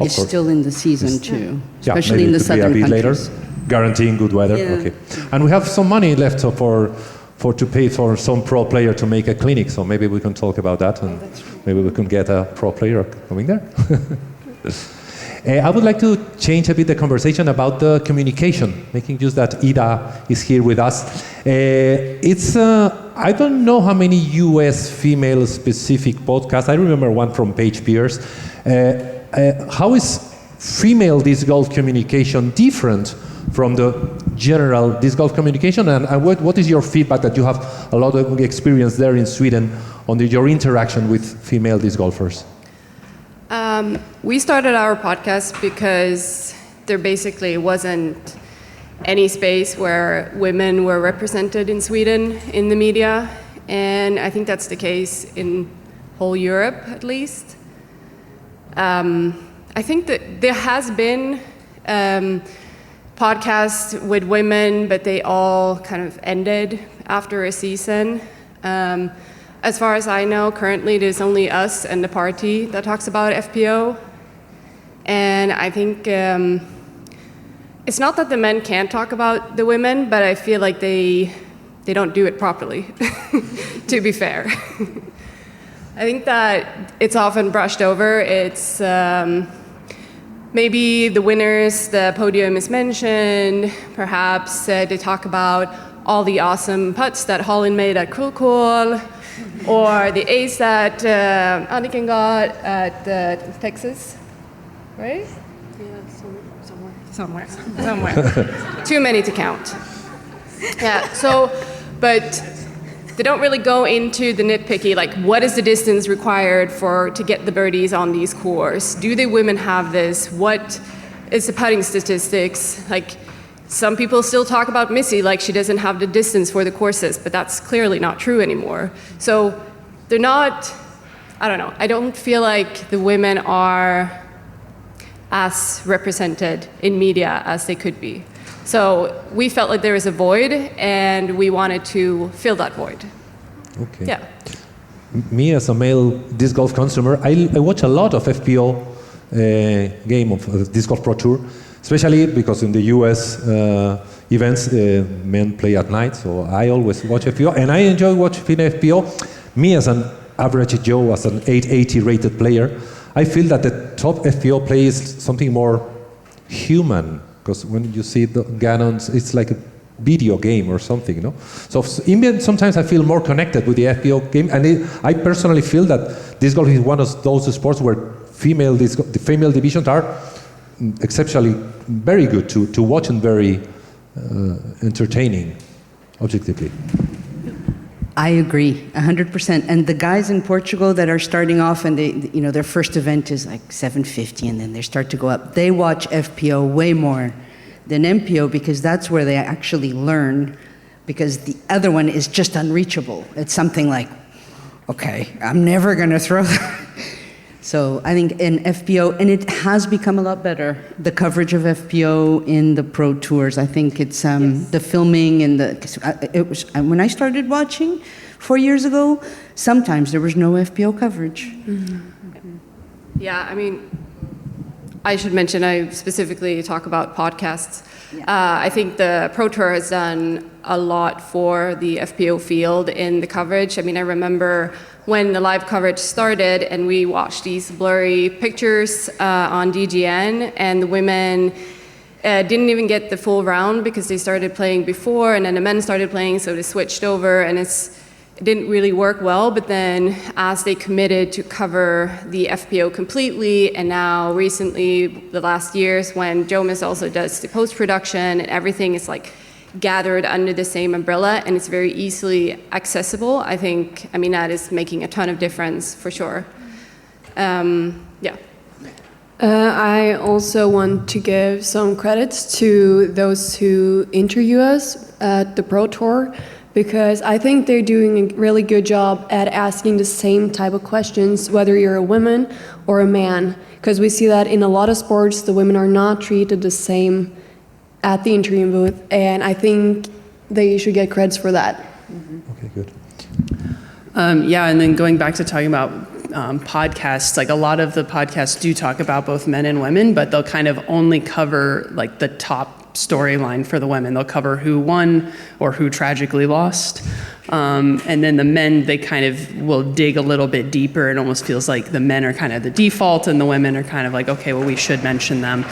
is still in the season too, especially in the southern countries. Later, guaranteeing good weather. Yeah. Okay, and we have some money left to pay for some pro player to make a clinic. So maybe we can talk about that, and maybe we can get a pro player coming there. I would like to change a bit the conversation about the communication, making use that Ida is here with us. It's I don't know how many US female-specific podcasts. I remember one from Paige Pierce. How is female disc golf communication different from the general disc golf communication, and what is your feedback that you have a lot of experience there in Sweden on your interaction with female disc golfers? We started our podcast because there basically wasn't any space where women were represented in Sweden in the media, and I think that's the case in whole Europe at least. I think that there has been podcasts with women, but they all kind of ended after a season. As far as I know, currently there's only us and the party that talks about FPO. And I think it's not that the men can't talk about the women, but I feel like they don't do it properly, to be fair. I think that it's often brushed over. It's maybe the winners, the podium is mentioned. Perhaps they talk about all the awesome putts that Holland made at Cool, or the ace that Anniken got at Texas, right? Yeah, somewhere. Too many to count. Yeah. So, but they don't really go into the nitpicky, like what is the distance required to get the birdies on these courses? Do the women have this? What is the putting statistics? Like some people still talk about Missy like she doesn't have the distance for the courses, but that's clearly not true anymore. So they're not, I don't know, I don't feel like the women are as represented in media as they could be. So we felt like there was a void, and we wanted to fill that void. Okay. Yeah. Me as a male disc golf consumer, I watch a lot of FPO game of Disc Golf Pro Tour, especially because in the US events, men play at night, so I always watch FPO, and I enjoy watching FPO. Me as an average Joe, as an 880 rated player, I feel that the top FPO play is something more human, because when you see the Gannons, it's like a video game or something, you know? So sometimes I feel more connected with the FPO game, and I personally feel that disc golf is one of those sports where the female divisions are exceptionally very good to watch and very entertaining, objectively. I agree, 100%. And the guys in Portugal that are starting off and their first event is like 750 and then they start to go up. They watch FPO way more than MPO because that's where they actually learn, because the other one is just unreachable. It's something like, okay, I'm never going to throw that. So I think in FPO, and it has become a lot better, the coverage of FPO in the pro tours. I think it's the filming and it was when I started watching 4 years ago, sometimes there was no FPO coverage. Mm-hmm. Yeah, I mean, I should mention I specifically talk about podcasts. Yeah. I think the Pro Tour has done a lot for the FPO field in the coverage. I mean, I remember when the live coverage started and we watched these blurry pictures on DGN, and the women didn't even get the full round because they started playing before, and then the men started playing, so they switched over, and didn't really work well, but then as they committed to cover the FPO completely, and now recently, the last years, when Jomis also does the post-production and everything is like gathered under the same umbrella and it's very easily accessible, I mean, that is making a ton of difference for sure. Yeah. I also want to give some credits to those who interview us at the Pro Tour, because I think they're doing a really good job at asking the same type of questions, whether you're a woman or a man, because we see that in a lot of sports, the women are not treated the same at the interviewing booth, and I think they should get credits for that. Okay, good. Yeah, and then going back to talking about podcasts, like a lot of the podcasts do talk about both men and women, but they'll kind of only cover like the top storyline for the women. They'll cover who won or who tragically lost. And then the men, they kind of will dig a little bit deeper. It almost feels like the men are kind of the default and the women are kind of like, okay, well, we should mention them.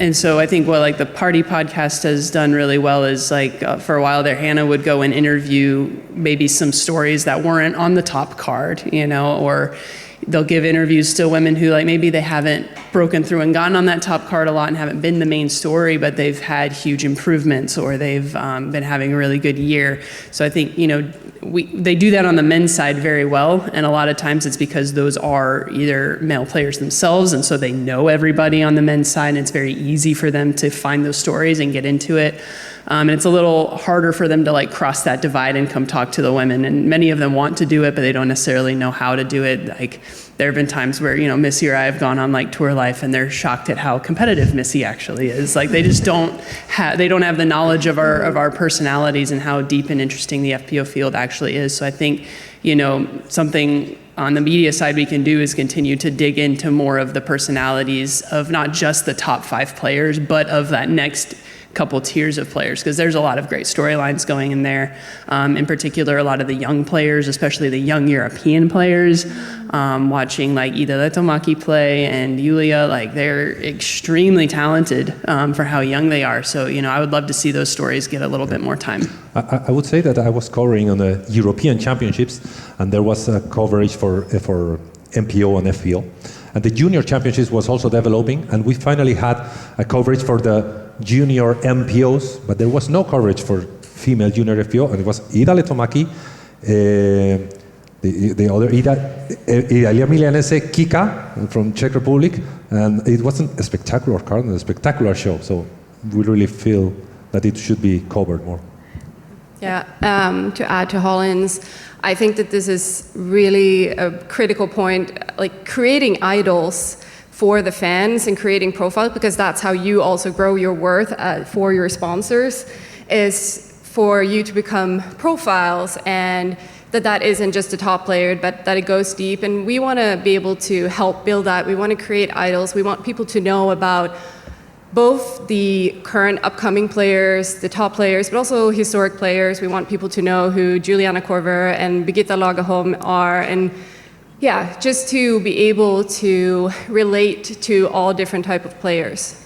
And so I think what like the Party podcast has done really well is like for a while there, Hannah would go and interview maybe some stories that weren't on the top card, you know, or they'll give interviews to women who like maybe they haven't broken through and gotten on that top card a lot and haven't been the main story, but they've had huge improvements or they've been having a really good year. So I think, you know, they do that on the men's side very well, and a lot of times it's because those are either male players themselves, and so they know everybody on the men's side, and it's very easy for them to find those stories and get into it. And it's a little harder for them to like cross that divide and come talk to the women. And many of them want to do it, but they don't necessarily know how to do it. Like there have been times where, you know, Missy or I have gone on like Tour Life and they're shocked at how competitive Missy actually is. Like they just don't have the knowledge of our personalities and how deep and interesting the FPO field actually is. So I think, you know, something on the media side we can do is continue to dig into more of the personalities of not just the top 5 players, but of that next couple tiers of players, because there's a lot of great storylines going in there. In particular, a lot of the young players, especially the young European players, watching like Ida Letomaki play and Yulia, like they're extremely talented for how young they are. So, you know, I would love to see those stories get a little bit more time. I would say that I was covering on the European Championships, and there was a coverage for MPO and FPO. And the Junior Championships was also developing, and we finally had a coverage for the Junior MPOs, but there was no coverage for female Junior FPO, and it was Ida Letomaki, the other Ida Emilianese Kika from Czech Republic, and it wasn't a spectacular card, a spectacular show, so we really feel that it should be covered more. Yeah, to add to Holland's, I think that this is really a critical point, like creating idols for the fans and creating profiles, because that's how you also grow your worth for your sponsors, is for you to become profiles, and that isn't just a top player, but that it goes deep. And we want to be able to help build that. We want to create idols. We want people to know about both the current upcoming players, the top players, but also historic players. We want people to know who Juliana Korver and Birgitta Lagerholm are, and yeah, just to be able to relate to all different type of players.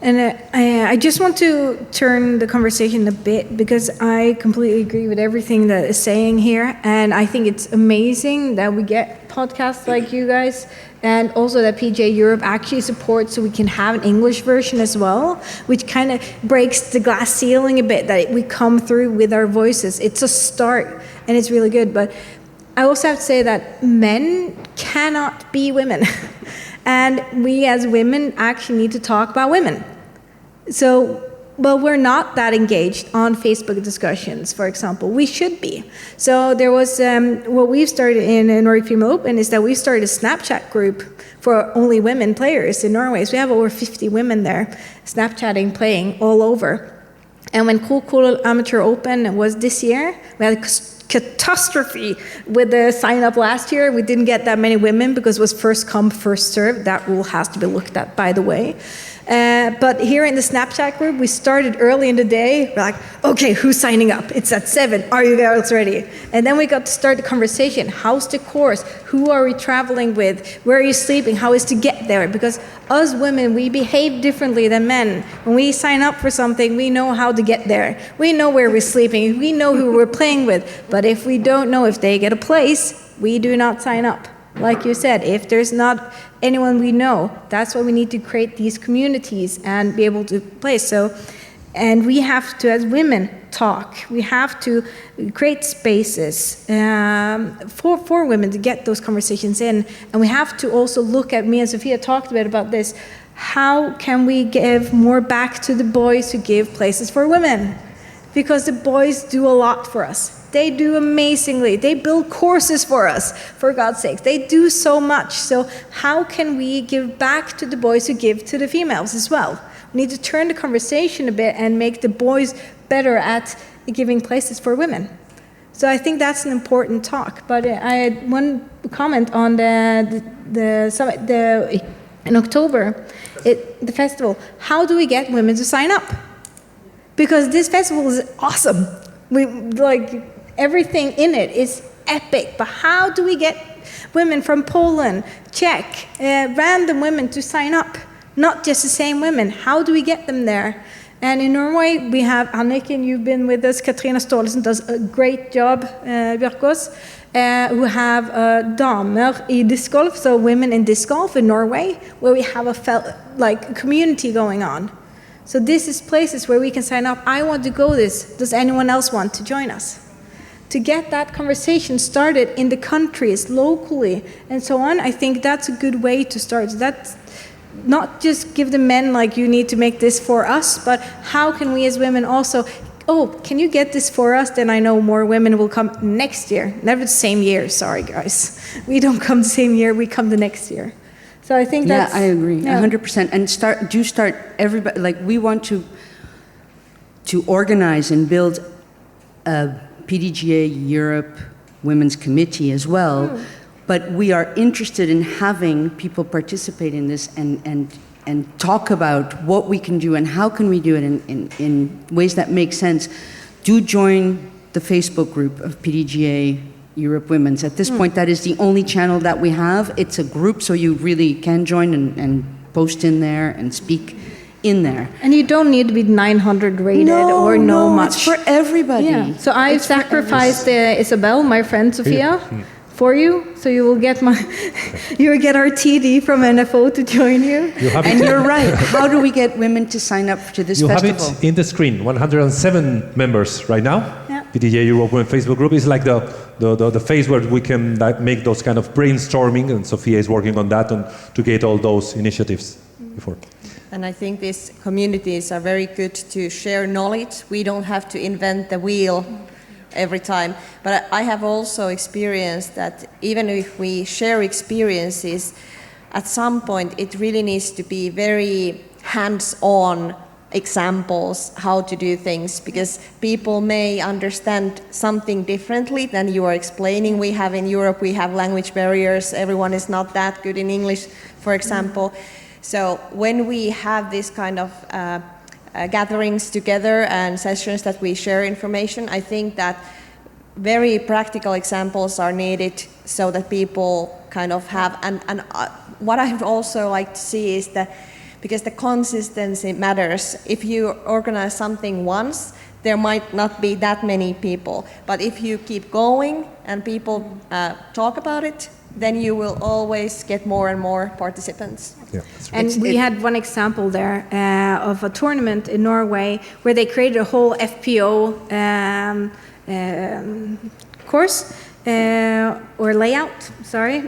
And I just want to turn the conversation a bit, because I completely agree with everything that is saying here. And I think it's amazing that we get podcasts like you guys, and also that PDGA Europe actually supports, so we can have an English version as well, which kind of breaks the glass ceiling a bit, that we come through with our voices. It's a start, and it's really good. But I also have to say that men cannot be women. And we as women actually need to talk about women. So, well, we're not that engaged on Facebook discussions, for example. We should be. So there was, what we've started in Nordic Female Open is that we started a Snapchat group for only women players in Norway. So we have over 50 women there, Snapchatting, playing all over. And when Cool Amateur Open was this year, we had a catastrophe with the sign up last year. We didn't get that many women because it was first come, first served. That rule has to be looked at, by the way. But here in the Snapchat group, we started early in the day. We're like, okay, who's signing up? It's at 7. Are you girls ready? And then we got to start the conversation. How's the course? Who are we traveling with? Where are you sleeping? How is to get there? Because us women, we behave differently than men. When we sign up for something, we know how to get there. We know where we're sleeping. We know who we're playing with. But if we don't know if they get a place, we do not sign up. Like you said, if there's not anyone we know, that's why we need to create these communities and be able to play. So, and we have to, as women, talk. We have to create spaces for women to get those conversations in. And we have to also look at, me and Sophia talked a bit about this, how can we give more back to the boys who give places for women? Because the boys do a lot for us. They do amazingly. They build courses for us, for God's sake. They do so much. So how can we give back to the boys who give to the females as well? We need to turn the conversation a bit and make the boys better at giving places for women. So I think that's an important talk. But I had one comment on the summit in October, the festival. How do we get women to sign up? Because this festival is awesome. We like everything in it is epic. But how do we get women from Poland, Czech, random women to sign up? Not just the same women. How do we get them there? And in Norway, we have Anniken, you've been with us. Katrina Staalesen does a great job, Bjørkås, who have damer I disc golf, so women in disc golf in Norway, where we have a community going on. So this is places where we can sign up. I want to go this. Does anyone else want to join us? To get that conversation started in the countries, locally, and so on, I think that's a good way to start. That's not just give the men like you need to make this for us, but how can we as women also, oh, can you get this for us? Then I know more women will come next year. Never the same year, sorry guys. We don't come the same year, we come the next year. So I think that's... Yeah, I agree, 100%. And start everybody, like we want to organize and build a PDGA Europe Women's Committee as well. But we are interested in having people participate in this and talk about what we can do and how can we do it in ways that make sense. Do join the Facebook group of PDGA Europe Women's. At this point, that is the only channel that we have. It's a group, so you really can join and post in there and speak in there. And you don't need to be 900 rated or know much. It's for everybody. Yeah. So I've sacrificed Isabel, my friend Sophia, for you. So you will get you will get our TD from NFO to join you. And you're right. How do we get women to sign up to this festival? You have it in the screen. 107 members right now. Yeah. PDGA Europe Women Facebook group is like the phase where we can make those kind of brainstorming, and Sophia is working on that to get all those initiatives before. And I think these communities are very good to share knowledge. We don't have to invent the wheel every time. But I have also experienced that even if we share experiences, at some point it really needs to be very hands-on examples how to do things, because people may understand something differently than you are explaining. We have in Europe, we have language barriers. Everyone is not that good in English, for example. So when we have this kind of gatherings together and sessions that we share information, I think that very practical examples are needed so that people kind of have, and what I would also like to see is that, because the consistency matters. If you organize something once, there might not be that many people, but if you keep going and people talk about it, then you will always get more and more participants. Yeah, and we had one example there of a tournament in Norway where they created a whole FPO course or layout, sorry.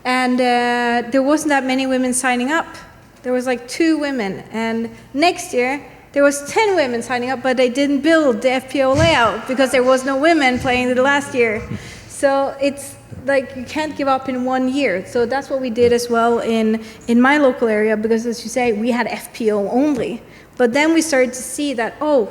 And there wasn't that many women signing up. There was like 2 women. And next year, there was 10 women signing up, but they didn't build the FPO layout because there was no women playing the last year. So it's like you can't give up in 1 year. So that's what we did as well in my local area, because as you say, we had FPO only. But then we started to see that, oh,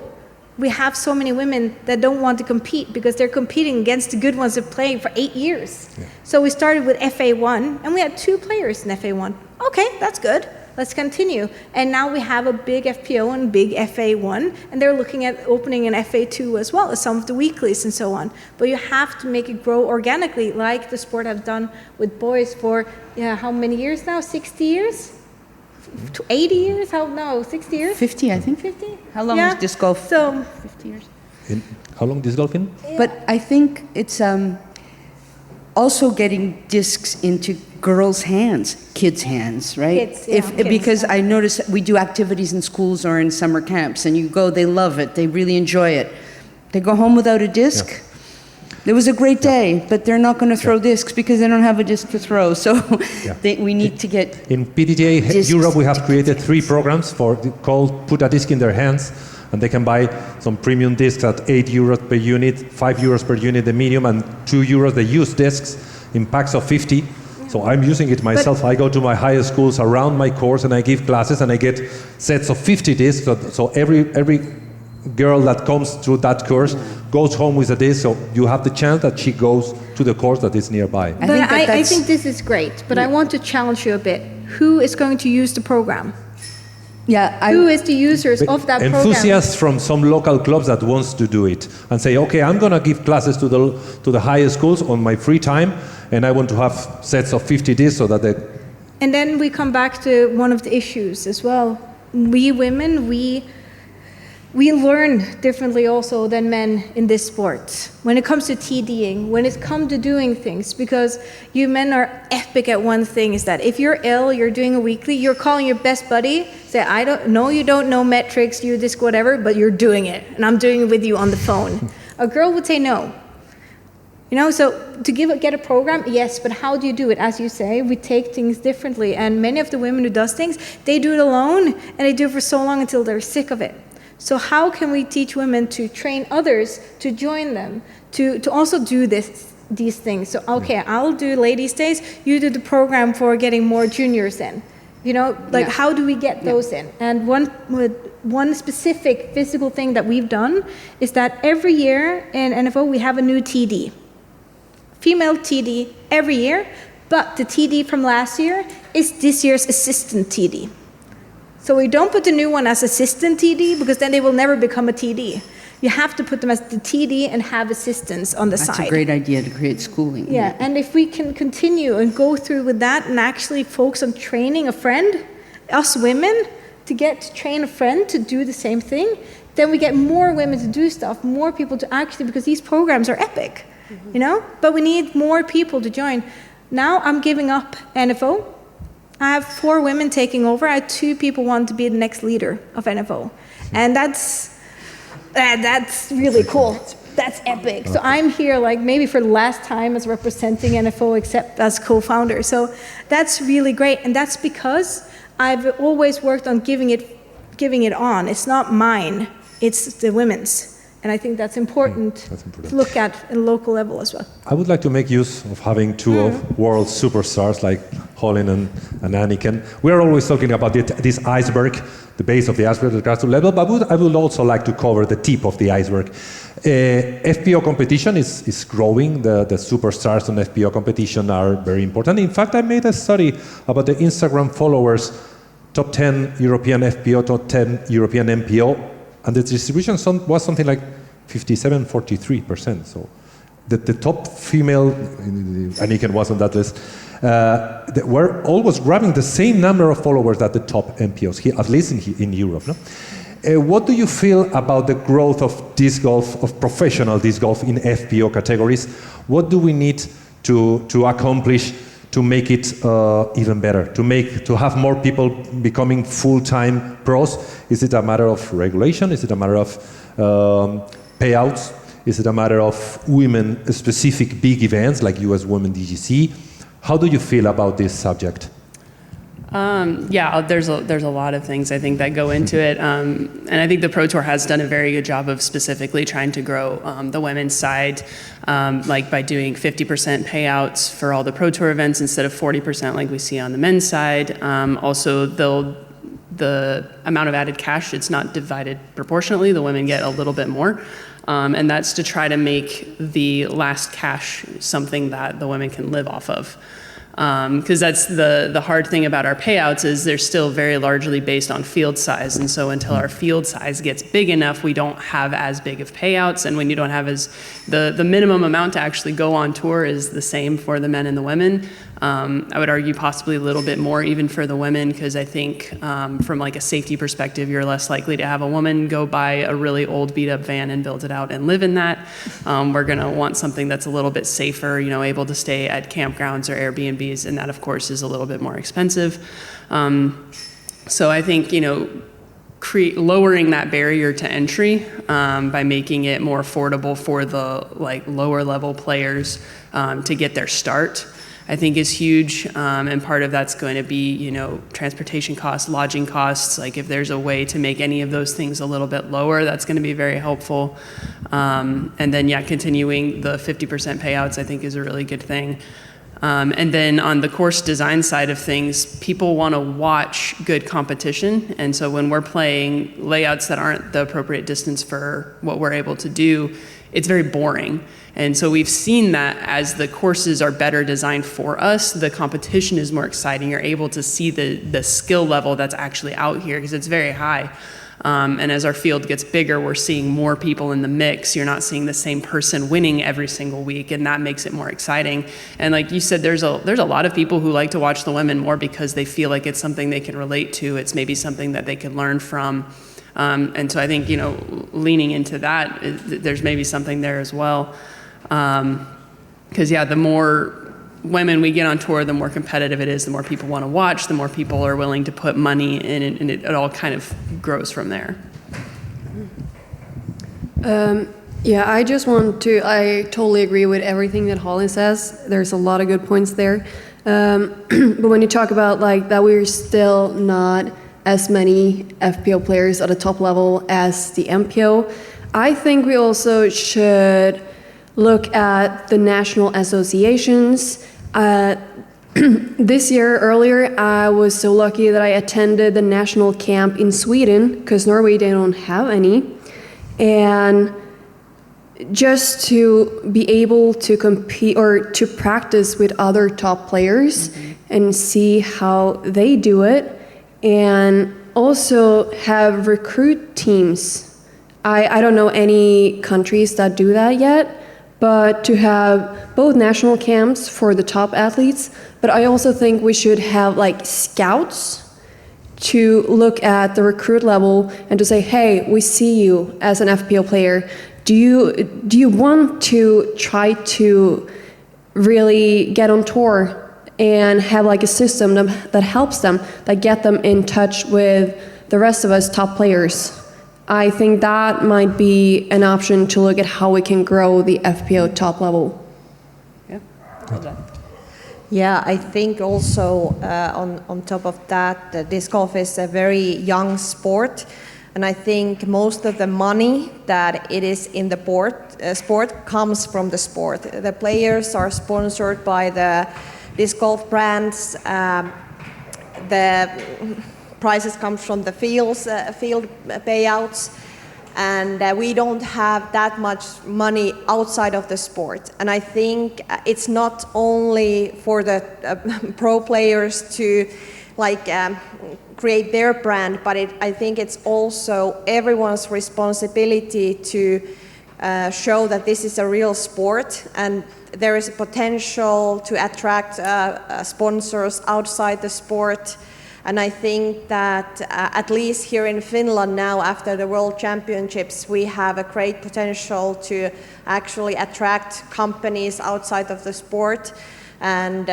we have so many women that don't want to compete because they're competing against the good ones that playing for 8 years. Yeah. So we started with FA1, and we had 2 players in FA1. Okay, that's good. let's continue. And now we have a big FPO and big FA1, and they're looking at opening an FA2 as well as some of the weeklies and so on. But you have to make it grow organically, like the sport has done with boys for, how many years now? 60 years? 80 years? 60 years? 50, I think. 50? How long is disc golf? So, 50 years. How long disc golf in? But I think it's also getting discs into girls' hands, kids' hands, right? Kids, kids. Because I notice we do activities in schools or in summer camps, and you go, they love it, they really enjoy it. They go home without a disc. Yeah. It was a great day, but they're not going to throw discs because they don't have a disc to throw. So we need to get in PDGA Europe, we have created 3 programs called Put a Disc in Their Hands, and they can buy some premium discs at €8 per unit, €5 per unit, the medium, and €2 the used discs in packs of 50. So I'm using it myself. I go to my higher schools around my course and I give classes and I get sets of 50 discs. So every girl that comes through that course goes home with a disc. So you have the chance that she goes to the course that is nearby. I think this is great, but I want to challenge you a bit. Who is going to use the program? Who is the users of that program? Enthusiasts from some local clubs that wants to do it and say, okay, I'm going to give classes to the higher schools on my free time, and I want to have sets of 50 discs so that they... And then we come back to one of the issues as well. We women, we learn differently also than men in this sport. When it comes to TDing, when it comes to doing things, because you men are epic at one thing, is that if you're ill, you're doing a weekly, you're calling your best buddy, say, I don't know, you don't know metrics, you disc whatever, but you're doing it, and I'm doing it with you on the phone. A girl would say no. So to get a program, yes, but how do you do it? As you say, we take things differently, and many of the women who does things, they do it alone, and they do it for so long until they're sick of it. So how can we teach women to train others to join them, to also do these things? So, okay, I'll do ladies' days, you do the program for getting more juniors in. How do we get those in? And one specific physical thing that we've done is that every year in NFO we have a new TD. Female TD every year, but the TD from last year is this year's assistant TD. So we don't put the new one as assistant TD because then they will never become a TD. You have to put them as the TD and have assistants on the side. That's a great idea to create schooling. Yeah, and if we can continue and go through with that and actually focus on training a friend, us women, to train a friend to do the same thing, then we get more women to do stuff, more people to actually, because these programs are epic, But we need more people to join. Now I'm giving up NFO. I have 4 women taking over. I have 2 people want to be the next leader of NFO. And that's really cool. That's epic. So I'm here maybe for the last time as representing NFO except as co-founder. So that's really great. And that's because I've always worked on giving it on. It's not mine. It's the women's. And I think that's important to look at a local level as well. I would like to make use of having 2 of world superstars like Holin and Anniken. We are always talking about this iceberg, the base of the iceberg at the grassroots level, but I would also like to cover the tip of the iceberg. FPO competition is growing. The superstars on FPO competition are very important. In fact, I made a study about the Instagram followers, top 10 European FPO, top 10 European MPO, and the distribution was something like 57-43%. So the top female, Anniken was on that list, were always grabbing the same number of followers that the top MPOs, at least in Europe. No? What do you feel about the growth of disc golf, of professional disc golf in FPO categories? What do we need to accomplish to make it even better, to have more people becoming full-time pros? Is it a matter of regulation? Is it a matter of payouts? Is it a matter of women-specific big events like US Women DGC? How do you feel about this subject? There's a lot of things I think that go into it, and I think the Pro Tour has done a very good job of specifically trying to grow the women's side, like by doing 50% payouts for all the Pro Tour events instead of 40% like we see on the men's side. Also, the amount of added cash, it's not divided proportionately. The women get a little bit more, and that's to try to make the last cash something that the women can live off of. Because that's the hard thing about our payouts is they're still very largely based on field size. And so until our field size gets big enough, we don't have as big of payouts. And when you don't have the minimum amount to actually go on tour is the same for the men and the women. I would argue possibly a little bit more even for the women, because I think from like a safety perspective, you're less likely to have a woman go buy a really old beat up van and build it out and live in that. We're gonna want something that's a little bit safer, able to stay at campgrounds or Airbnbs, and that of course is a little bit more expensive. So I think, lowering that barrier to entry by making it more affordable for the lower level players to get their start, I think is huge, and part of that's going to be, transportation costs, lodging costs. Like if there's a way to make any of those things a little bit lower, that's going to be very helpful. And then, continuing the 50% payouts, I think is a really good thing. And then on the course design side of things, people want to watch good competition. And so when we're playing layouts that aren't the appropriate distance for what we're able to do, it's very boring. And so we've seen that as the courses are better designed for us, the competition is more exciting. You're able to see the skill level that's actually out here because it's very high. And as our field gets bigger, we're seeing more people in the mix. You're not seeing the same person winning every single week, and that makes it more exciting. And like you said, there's a lot of people who like to watch the women more because they feel like it's something they can relate to. It's maybe something that they can learn from. And so I think, leaning into that, there's maybe something there as well. Because the more women we get on tour, the more competitive it is, the more people want to watch, the more people are willing to put money in it, and it all kind of grows from there. I totally agree with everything that Holly says. There's a lot of good points there. But when you talk about that we're still not as many FPO players at a top level as the MPO, I think we also should look at the national associations. This year, earlier, I was so lucky that I attended the national camp in Sweden, because Norway, they don't have any. And just to be able to compete or to practice with other top players and see how they do it, and also have recruit teams. I don't know any countries that do that yet, but to have both national camps for the top athletes, but I also think we should have scouts to look at the recruit level and to say, hey, we see you as an FPO player. Do you want to try to really get on tour and have a system that helps them, that get them in touch with the rest of us top players? I think that might be an option to look at how we can grow the FPO top level. Yeah, I think also on top of that, disc golf is a very young sport. And I think most of the money that it is in the sport comes from the sport. The players are sponsored by the disc golf brands. The prizes come from the field payouts. And we don't have that much money outside of the sport. And I think it's not only for the pro players to create their brand, but I think it's also everyone's responsibility to show that this is a real sport and there is a potential to attract sponsors outside the sport. And I think that at least here in Finland now, after the World Championships, we have a great potential to actually attract companies outside of the sport. And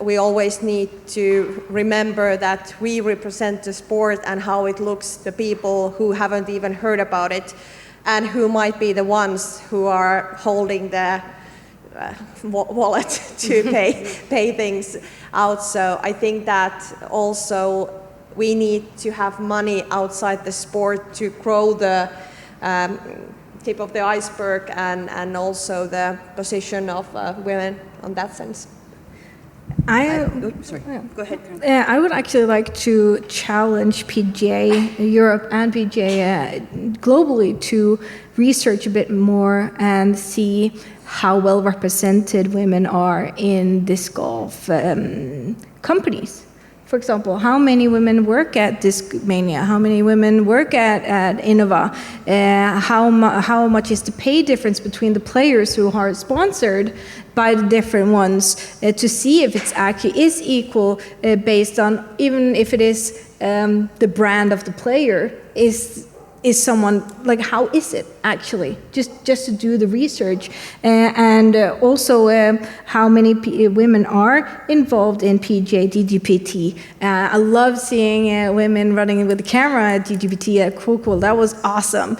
we always need to remember that we represent the sport and how it looks to people who haven't even heard about it and who might be the ones who are holding the wallet to pay things out. So I think that also we need to have money outside the sport to grow the tip of the iceberg and also the position of women on that sense. Sorry. Go ahead. I would actually like to challenge PDGA Europe and PDGA globally to research a bit more and see how well represented women are in disc golf companies. For example, how many women work at Discmania? How many women work at Innova? How much is the pay difference between the players who are sponsored by the different ones to see if it's actually is equal based on, even if it is the brand of the player, is someone, like, how is it actually? Just to do the research. And also how many women are involved in PGA DGPT. I love seeing women running with the camera at DGPT at Cool. That was awesome,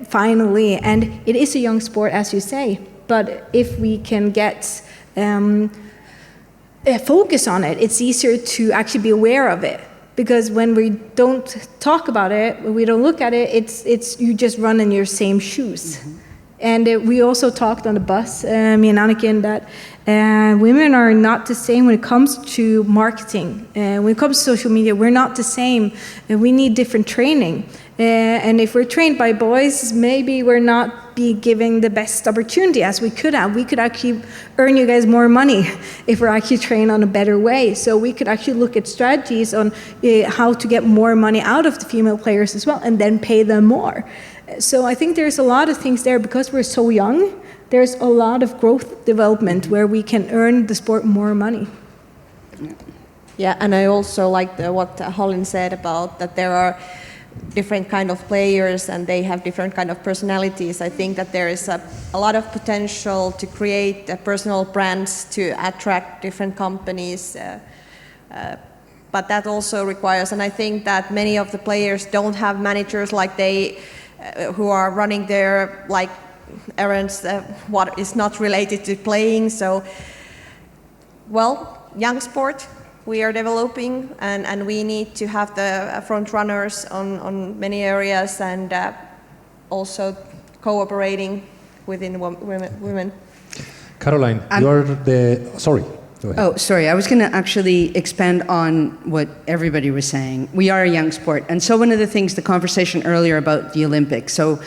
finally. And it is a young sport, as you say, but if we can get focus on it, it's easier to actually be aware of it. Because when we don't talk about it, when we don't look at it, it's you just run in your same shoes. Mm-hmm. And we also talked on the bus, me and Anniken, that women are not the same when it comes to marketing. When it comes to social media, we're not the same. And we need different training. And if we're trained by boys, maybe we're not be giving the best opportunity as we could have. We could actually earn you guys more money if we're actually trained on a better way. So we could actually look at strategies on how to get more money out of the female players as well, and then pay them more. So I think there's a lot of things there. Because we're so young, there's a lot of growth development where we can earn the sport more money. Yeah, and I also like what Holland said about that there are different kind of players and they have different kind of personalities. I think that there is a lot of potential to create personal brands to attract different companies, but that also requires, and I think that many of the players don't have managers like they who are running their like errands what is not related to playing. So, well, young sport. We are developing, and we need to have the front runners on many areas, and also cooperating within women. Caroline, you are the... Sorry. Go ahead. Oh, sorry. I was going to actually expand on what everybody was saying. We are a young sport. And so one of the things, the conversation earlier about the Olympics. So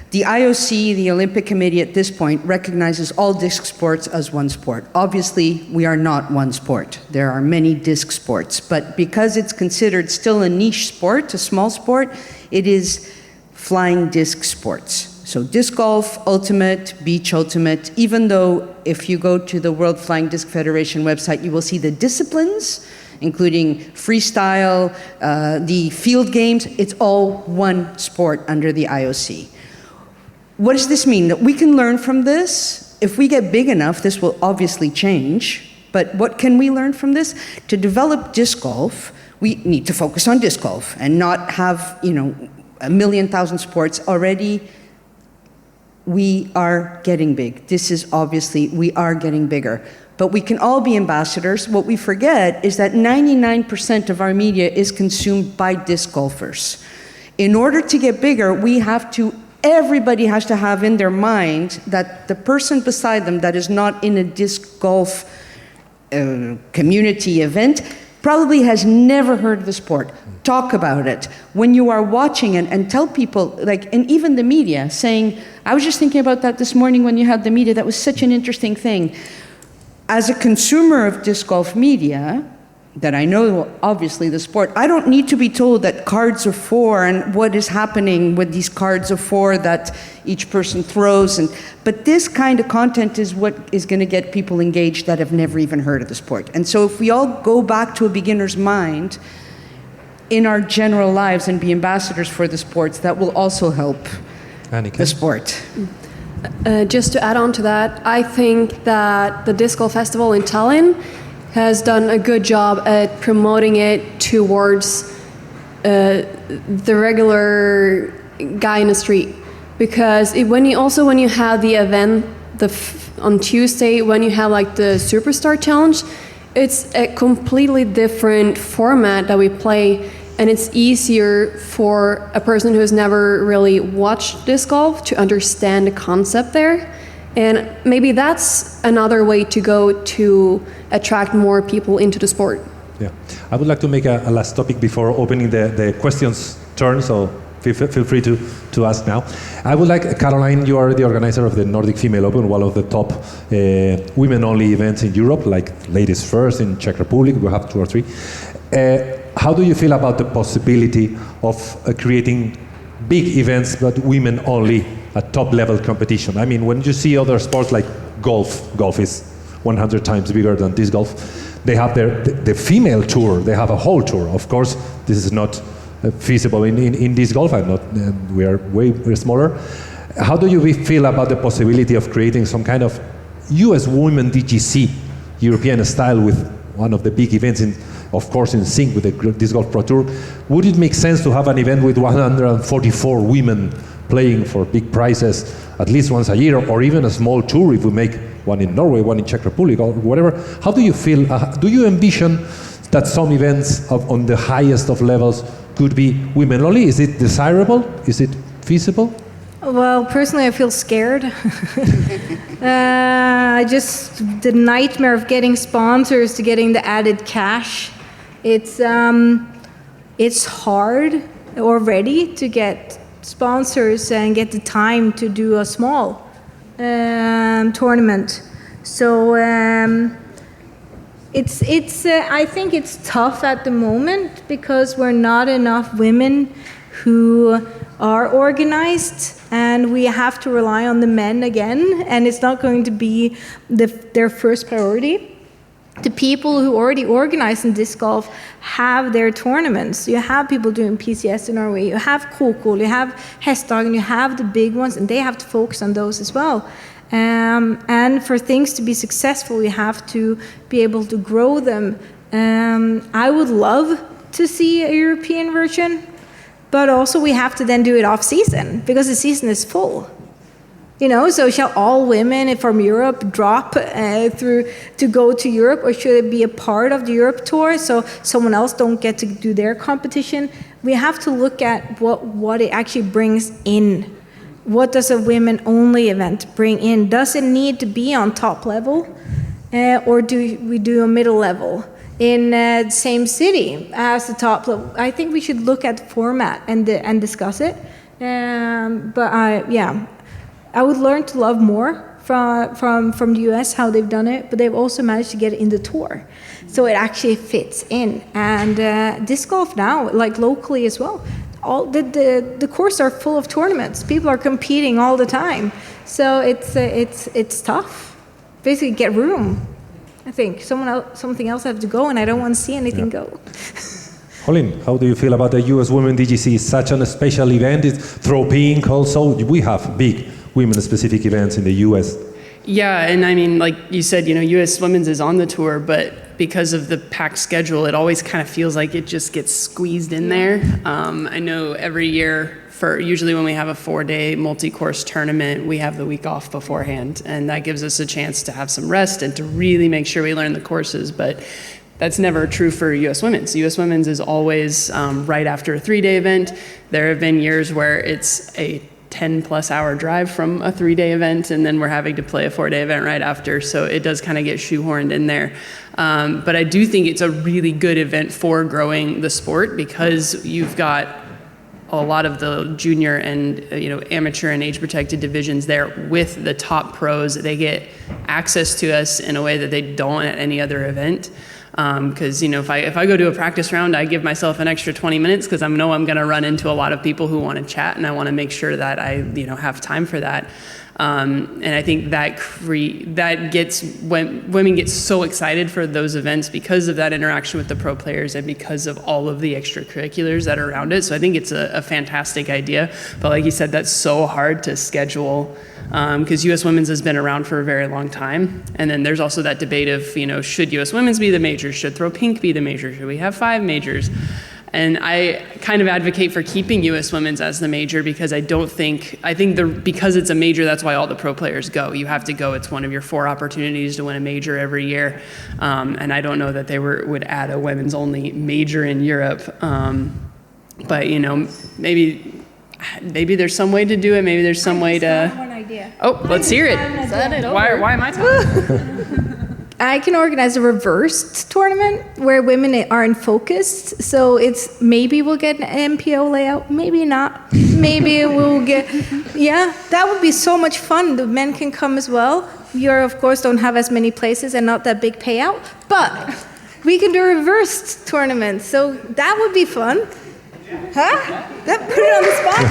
the IOC, the Olympic Committee at this point, recognizes all disc sports as one sport. Obviously, we are not one sport. There are many disc sports. But because it's considered still a niche sport, a small sport, it is flying disc sports. So disc golf, ultimate, beach ultimate, even though if you go to the World Flying Disc Federation website, you will see the disciplines, including freestyle, the field games. It's all one sport under the IOC. What does this mean? That we can learn from this? If we get big enough, this will obviously change. But what can we learn from this? To develop disc golf, we need to focus on disc golf and not have, a million thousand sports already. We are getting big. This is obviously, we are getting bigger. But we can all be ambassadors. What we forget is that 99% of our media is consumed by disc golfers. In order to get bigger, everybody has to have in their mind that the person beside them that is not in a disc golf community event probably has never heard of the sport. Talk about it. When you are watching it, and tell people, and even the media, saying, I was just thinking about that this morning when you had the media, that was such an interesting thing. As a consumer of disc golf media, that I know obviously the sport, I don't need to be told that cards of four and what is happening with these cards of four that each person throws. But this kind of content is what is going to get people engaged that have never even heard of the sport. And so if we all go back to a beginner's mind in our general lives and be ambassadors for the sports, that will also help the sport. Just to add on to that, I think that the Disc Golf Festival in Tallinn has done a good job at promoting it towards the regular guy in the street. Because when you have the event on Tuesday, when you have the Superstar Challenge, it's a completely different format that we play, and it's easier for a person who's never really watched disc golf to understand the concept there. And maybe that's another way to go to attract more people into the sport. Yeah, I would like to make a last topic before opening the questions turn, so feel free to ask now. I would like, Caroline, you are the organizer of the Nordic Female Open, one of the top women-only events in Europe, like Ladies First in Czech Republic, we have 2 or 3. How do you feel about the possibility of creating big events, but women only, a top-level competition? I mean, when you see other sports like golf is 100 times bigger than disc golf. They have the female tour. They have a whole tour. Of course, this is not feasible in disc golf. We are way smaller. How do you feel about the possibility of creating some kind of U.S. Women DGC, European style, with one of the big events, of course, in sync with the Disc Golf Pro Tour? Would it make sense to have an event with 144 women playing for big prizes at least once a year, or even a small tour if we make one in Norway, one in Czech Republic, or whatever? How do you feel? Do you envision that some events on the highest of levels could be women only? Is it desirable? Is it feasible? Well, personally, I feel scared. The nightmare of getting sponsors to getting the added cash. It's hard already to get sponsors and get the time to do a small tournament. So I think it's tough at the moment because we're not enough women who are organized, and we have to rely on the men again, and it's not going to be their first priority. The people who already organize in disc golf have their tournaments. You have people doing PCS in Norway, you have Kokol, you have Hestdagen, you have the big ones, and they have to focus on those as well. And for things to be successful, you have to be able to grow them. I would love to see a European version, but also we have to then do it off season because the season is full. You know, so shall all women from Europe drop through to go to Europe, or should it be a part of the Europe tour so someone else don't get to do their competition? We have to look at what it actually brings in. What does a women-only event bring in? Does it need to be on top level, or do we do a middle level in the same city as the top level? I think we should look at the format and discuss it. I would learn to love more from the US, how they've done it, but they've also managed to get it in the tour. So it actually fits in. And disc golf now, like locally as well, all the courses are full of tournaments. People are competing all the time. So it's tough. Basically get room. I think something else have to go, and I don't want to see anything go. Colin, how do you feel about the US Women DGC? It's such a special event. It's throw pink also. We have big women-specific events in the U.S. Yeah, and I mean, like you said, you know, U.S. Women's is on the tour, but because of the packed schedule, it always kind of feels like it just gets squeezed in there. I know every year, usually when we have a 4-day multi-course tournament, we have the week off beforehand, and that gives us a chance to have some rest and to really make sure we learn the courses, but that's never true for U.S. Women's. U.S. Women's is always right after a 3-day event. There have been years where it's a 10-plus hour drive from a 3-day event, and then we're having to play a 4-day event right after, so it does kind of get shoehorned in there. But I do think it's a really good event for growing the sport because you've got a lot of the junior and amateur and age-protected divisions there with the top pros. They get access to us in a way that they don't at any other event. Because if I go to a practice round, I give myself an extra 20 minutes because I know I'm going to run into a lot of people who want to chat, and I want to make sure that I have time for that. And I think that gets when women get so excited for those events because of that interaction with the pro players and because of all of the extracurriculars that are around it. So I think it's a fantastic idea. But like you said, that's so hard to schedule because U.S. Women's has been around for a very long time. And then there's also that debate of, should U.S. Women's be the major? Should Throw Pink be the major? Should we have 5 majors? And I kind of advocate for keeping U.S. Women's as the major because because it's a major, that's why all the pro players go. You have to go. It's one of your 4 opportunities to win a major every year. And I don't know that they would add a women's only major in Europe. But maybe there's some way to do it. Maybe there's some way to. Yeah. Oh, let's hear it. Why am I talking? I can organize a reversed tournament where women aren't focused. So it's maybe we'll get an MPO layout, maybe not. Maybe we'll get, yeah, that would be so much fun. The men can come as well. You, of course, don't have as many places and not that big payout, but we can do a reversed tournament. So that would be fun. Huh? That put it on the spot.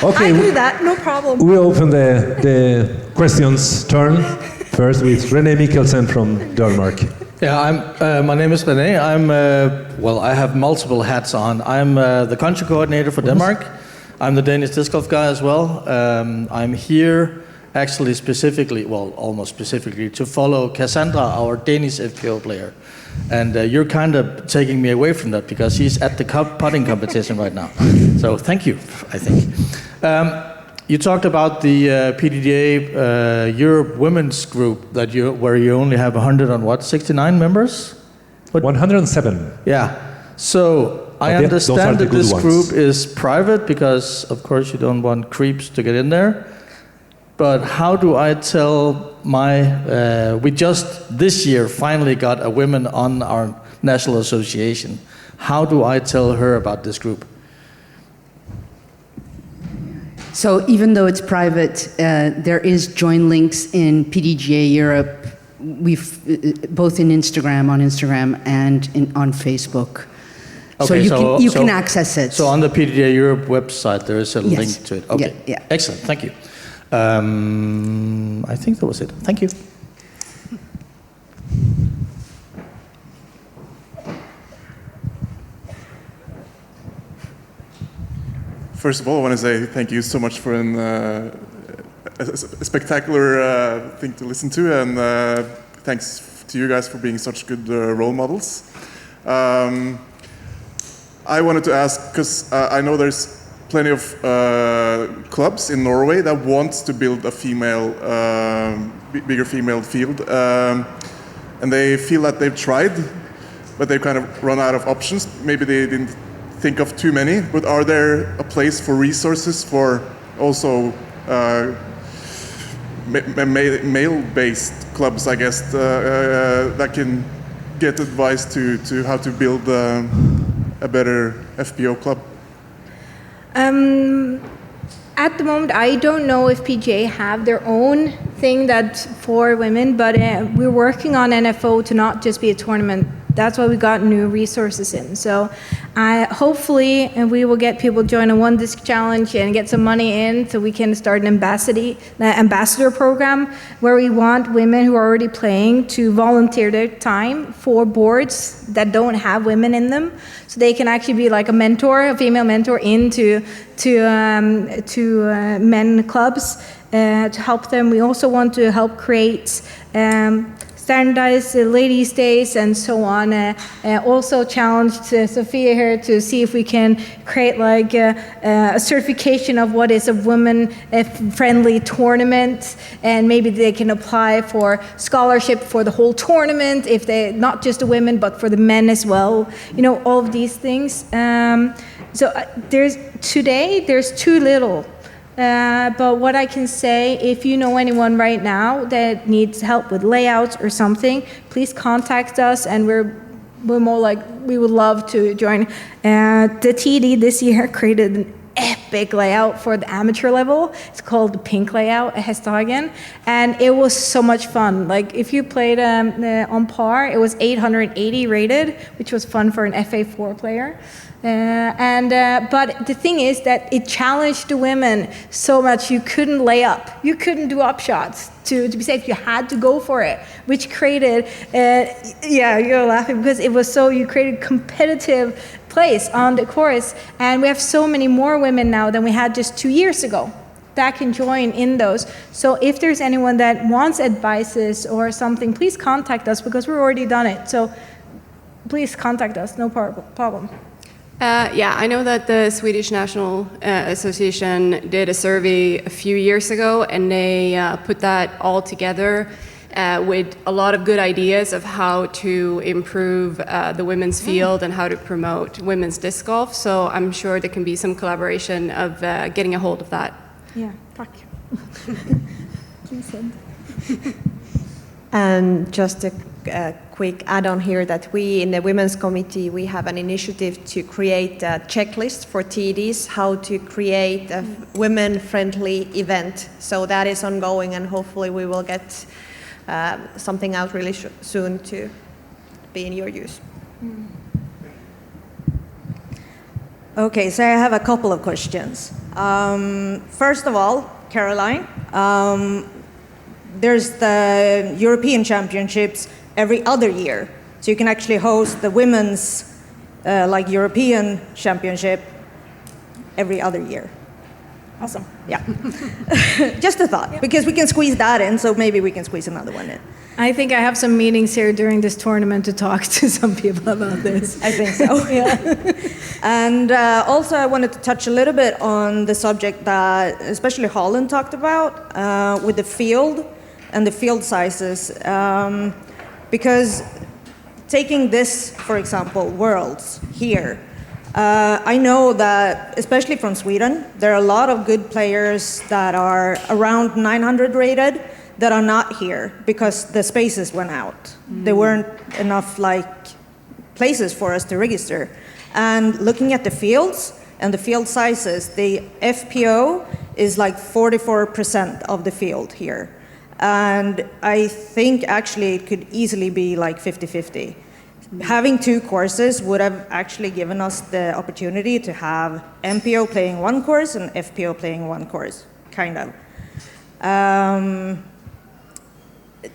Okay, I do that, no problem. we open the questions turn. First with René Mikkelsen from Denmark. Yeah, my name is René. I have multiple hats on. I'm the country coordinator for Denmark. I'm the Danish disc golf guy as well. I'm here actually specifically, well, almost specifically, to follow Cassandra, our Danish FPO player. And you're kind of taking me away from that because he's at the putting competition right now. So thank you, I think. You talked about the PDGA Europe women's group where you only have 69 members? 107. Yeah. So I understand that this group is private because, of course, you don't want creeps to get in there. But how do I tell we just this year finally got a woman on our national association. How do I tell her about this group? So even though it's private, there is join links in PDGA Europe. Both in on Instagram and on Facebook. Okay, so you can access it. So on the PDGA Europe website, there is a link to it. Okay, yeah. Excellent. Thank you. I think that was it. Thank you. First of all, I want to say thank you so much for a spectacular thing to listen to, and thanks to you guys for being such good role models. I wanted to ask, because I know there's plenty of clubs in Norway that want to build a bigger female field, and they feel that they've tried, but they've kind of run out of options. Maybe they didn't think of too many, but are there a place for resources for also male-based clubs, I guess, that can get advice to how to build a better FPO club? At the moment, I don't know if PGA have their own thing that's for women, but we're working on NFO to not just be a tournament. That's why we got new resources in. So hopefully we will get people join a one disc challenge and get some money in so we can start an ambassador program where we want women who are already playing to volunteer their time for boards that don't have women in them. So they can actually be like a mentor, a female mentor into men clubs to help them. We also want to help create standardized ladies' days and so on. Also challenged Sophia here to see if we can create like a certification of what is a woman-friendly tournament, and maybe they can apply for scholarship for the whole tournament, if they not just the women but for the men as well. You know, all of these things. So there's too little. But what I can say, if you know anyone right now that needs help with layouts or something, please contact us, and we're more like, we would love to join. The TD this year created an epic layout for the amateur level. It's called the Pink Layout at Hesthagen, and it was so much fun. Like if you played on par, it was 880 rated, which was fun for an FA4 player. But the thing is that it challenged the women so much. You couldn't lay up, you couldn't do up shots to be safe. You had to go for it, which created, you're laughing because it was so, you created competitive place on the course, and we have so many more women now than we had just 2 years ago that can join in those. So if there's anyone that wants advices or something, please contact us because we've already done it. So please contact us, no problem. I know that the Swedish National Association did a survey a few years ago, and they put that all together with a lot of good ideas of how to improve the women's field and how to promote women's disc golf. So I'm sure there can be some collaboration of getting a hold of that. Yeah, tack. And just a quick add-on here that we in the Women's Committee, we have an initiative to create a checklist for TDs, how to create a women-friendly event. So that is ongoing, and hopefully we will get something out really soon to be in your use. Okay, so I have a couple of questions. First of all, Caroline, there's the European Championships every other year. So you can actually host the women's European Championship every other year. Awesome, yeah. Just a thought, because we can squeeze that in, so maybe we can squeeze another one in. I think I have some meetings here during this tournament to talk to some people about this. I think so, yeah. And also I wanted to touch a little bit on the subject that especially Holland talked about with the field and the field sizes. Because taking this, for example, Worlds here, I know that, especially from Sweden, there are a lot of good players that are around 900 rated that are not here because the spaces went out. There weren't enough places for us to register. And looking at the fields and the field sizes, the FPO is 44% of the field here. And I think actually it could easily be 50-50. Having two courses would have actually given us the opportunity to have MPO playing one course and FPO playing one course, kind of.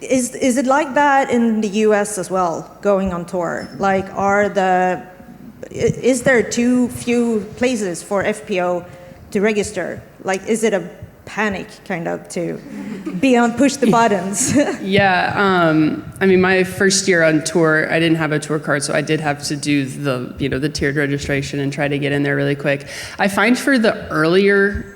Is it like that in the US as well, going on tour? Is there too few places for FPO to register? Is it a panic kind of to push the buttons? Yeah, I mean, my first year on tour, I didn't have a tour card, so I did have to do the tiered registration and try to get in there really quick. I find for the earlier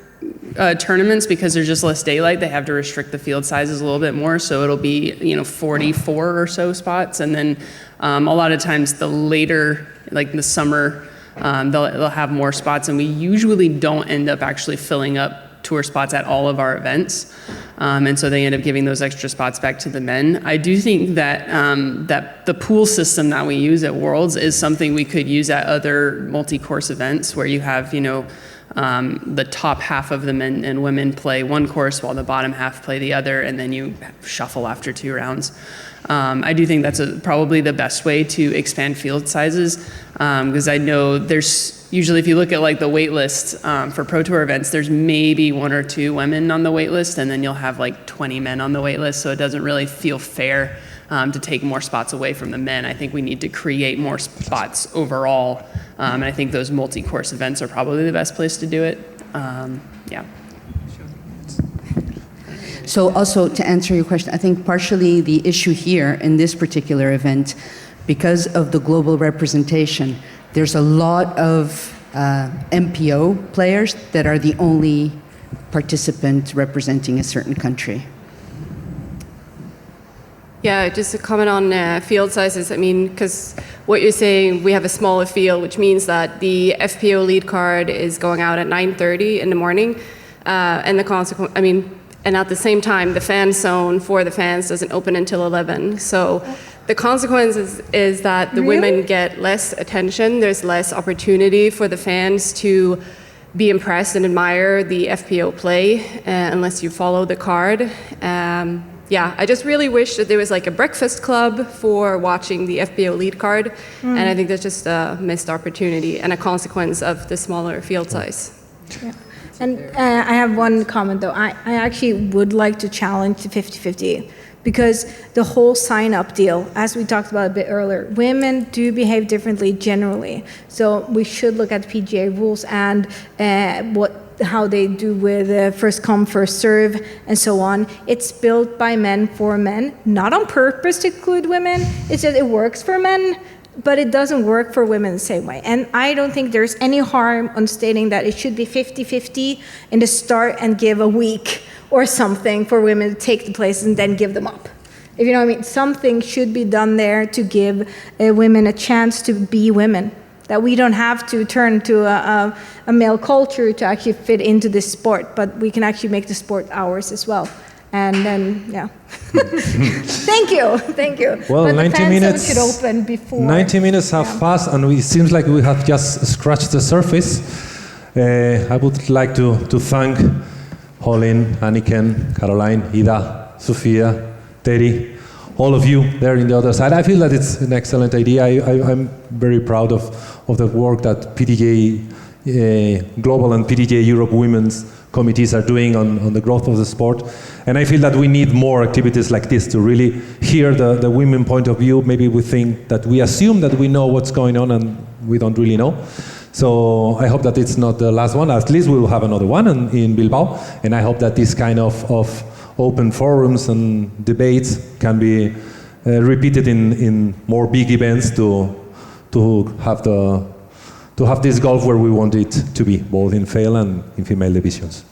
tournaments, because there's just less daylight, they have to restrict the field sizes a little bit more, so it'll be 44 or so spots, and then a lot of times the later, in the summer, they'll have more spots, and we usually don't end up actually filling up tour spots at all of our events, and so they end up giving those extra spots back to the men. I do think that that the pool system that we use at Worlds is something we could use at other multi-course events where you have the top half of the men and women play one course while the bottom half play the other, and then you shuffle after 2 rounds. I do think that's probably the best way to expand field sizes, because I know there's usually, if you look at the wait list for Pro Tour events, there's maybe 1 or 2 women on the wait list, and then you'll have 20 men on the wait list, so it doesn't really feel fair to take more spots away from the men. I think we need to create more spots overall, and I think those multi-course events are probably the best place to do it. Yeah. So also to answer your question, I think partially the issue here in this particular event, because of the global representation, there's a lot of MPO players that are the only participant representing a certain country. Yeah, just to comment on field sizes, I mean, because what you're saying, we have a smaller field, which means that the FPO lead card is going out at 9:30 in the morning, and the consequence, and at the same time, the fan zone for the fans doesn't open until 11. So the consequence is that the women get less attention. There's less opportunity for the fans to be impressed and admire the FPO play unless you follow the card. Yeah, I just really wish that there was a breakfast club for watching the FPO lead card, and I think that's just a missed opportunity and a consequence of the smaller field size. Yeah. And I have one comment though. I actually would like to challenge the 50-50, because the whole sign-up deal, as we talked about a bit earlier, women do behave differently generally. So we should look at PGA rules and how they do with first come, first serve, and so on. It's built by men for men, not on purpose to include women. It's just it works for men, but it doesn't work for women the same way. And I don't think there's any harm on stating that it should be 50-50 in the start and give a week or something for women to take the places and then give them up. If you know what I mean, something should be done there to give women a chance to be women that we don't have to turn to a male culture to actually fit into this sport, but we can actually make the sport ours as well. And then, yeah. Thank you. Well, but 90 the fan minutes. zone should open before. 90 minutes have passed, and it seems like we have just scratched the surface. I would like to thank Holin, Anniken, Caroline, Ida, Sofia, Terry, all of you there in the other side. I feel that it's an excellent idea. I'm very proud of the work that PDGA Global and PDGA Europe women's committees are doing on the growth of the sport. And I feel that we need more activities like this to really hear the women point of view. Maybe we think that we assume that we know what's going on and we don't really know. So I hope that it's not the last one. At least we will have another one in Bilbao. And I hope that this kind of open forums and debates can be repeated in more big events to have this golf where we want it to be, both in male and in female divisions.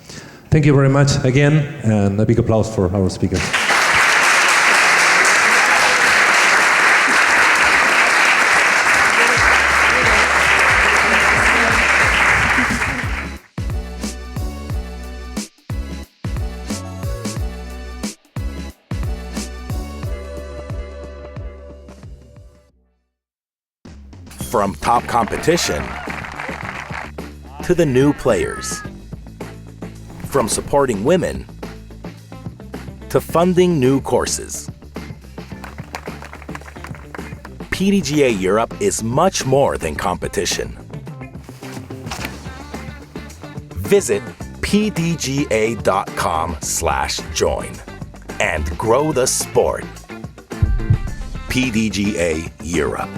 Thank you very much again, and a big applause for our speakers. From top competition to the new players. From supporting women to funding new courses. PDGA Europe is much more than competition. Visit pdga.com/join and grow the sport. PDGA Europe.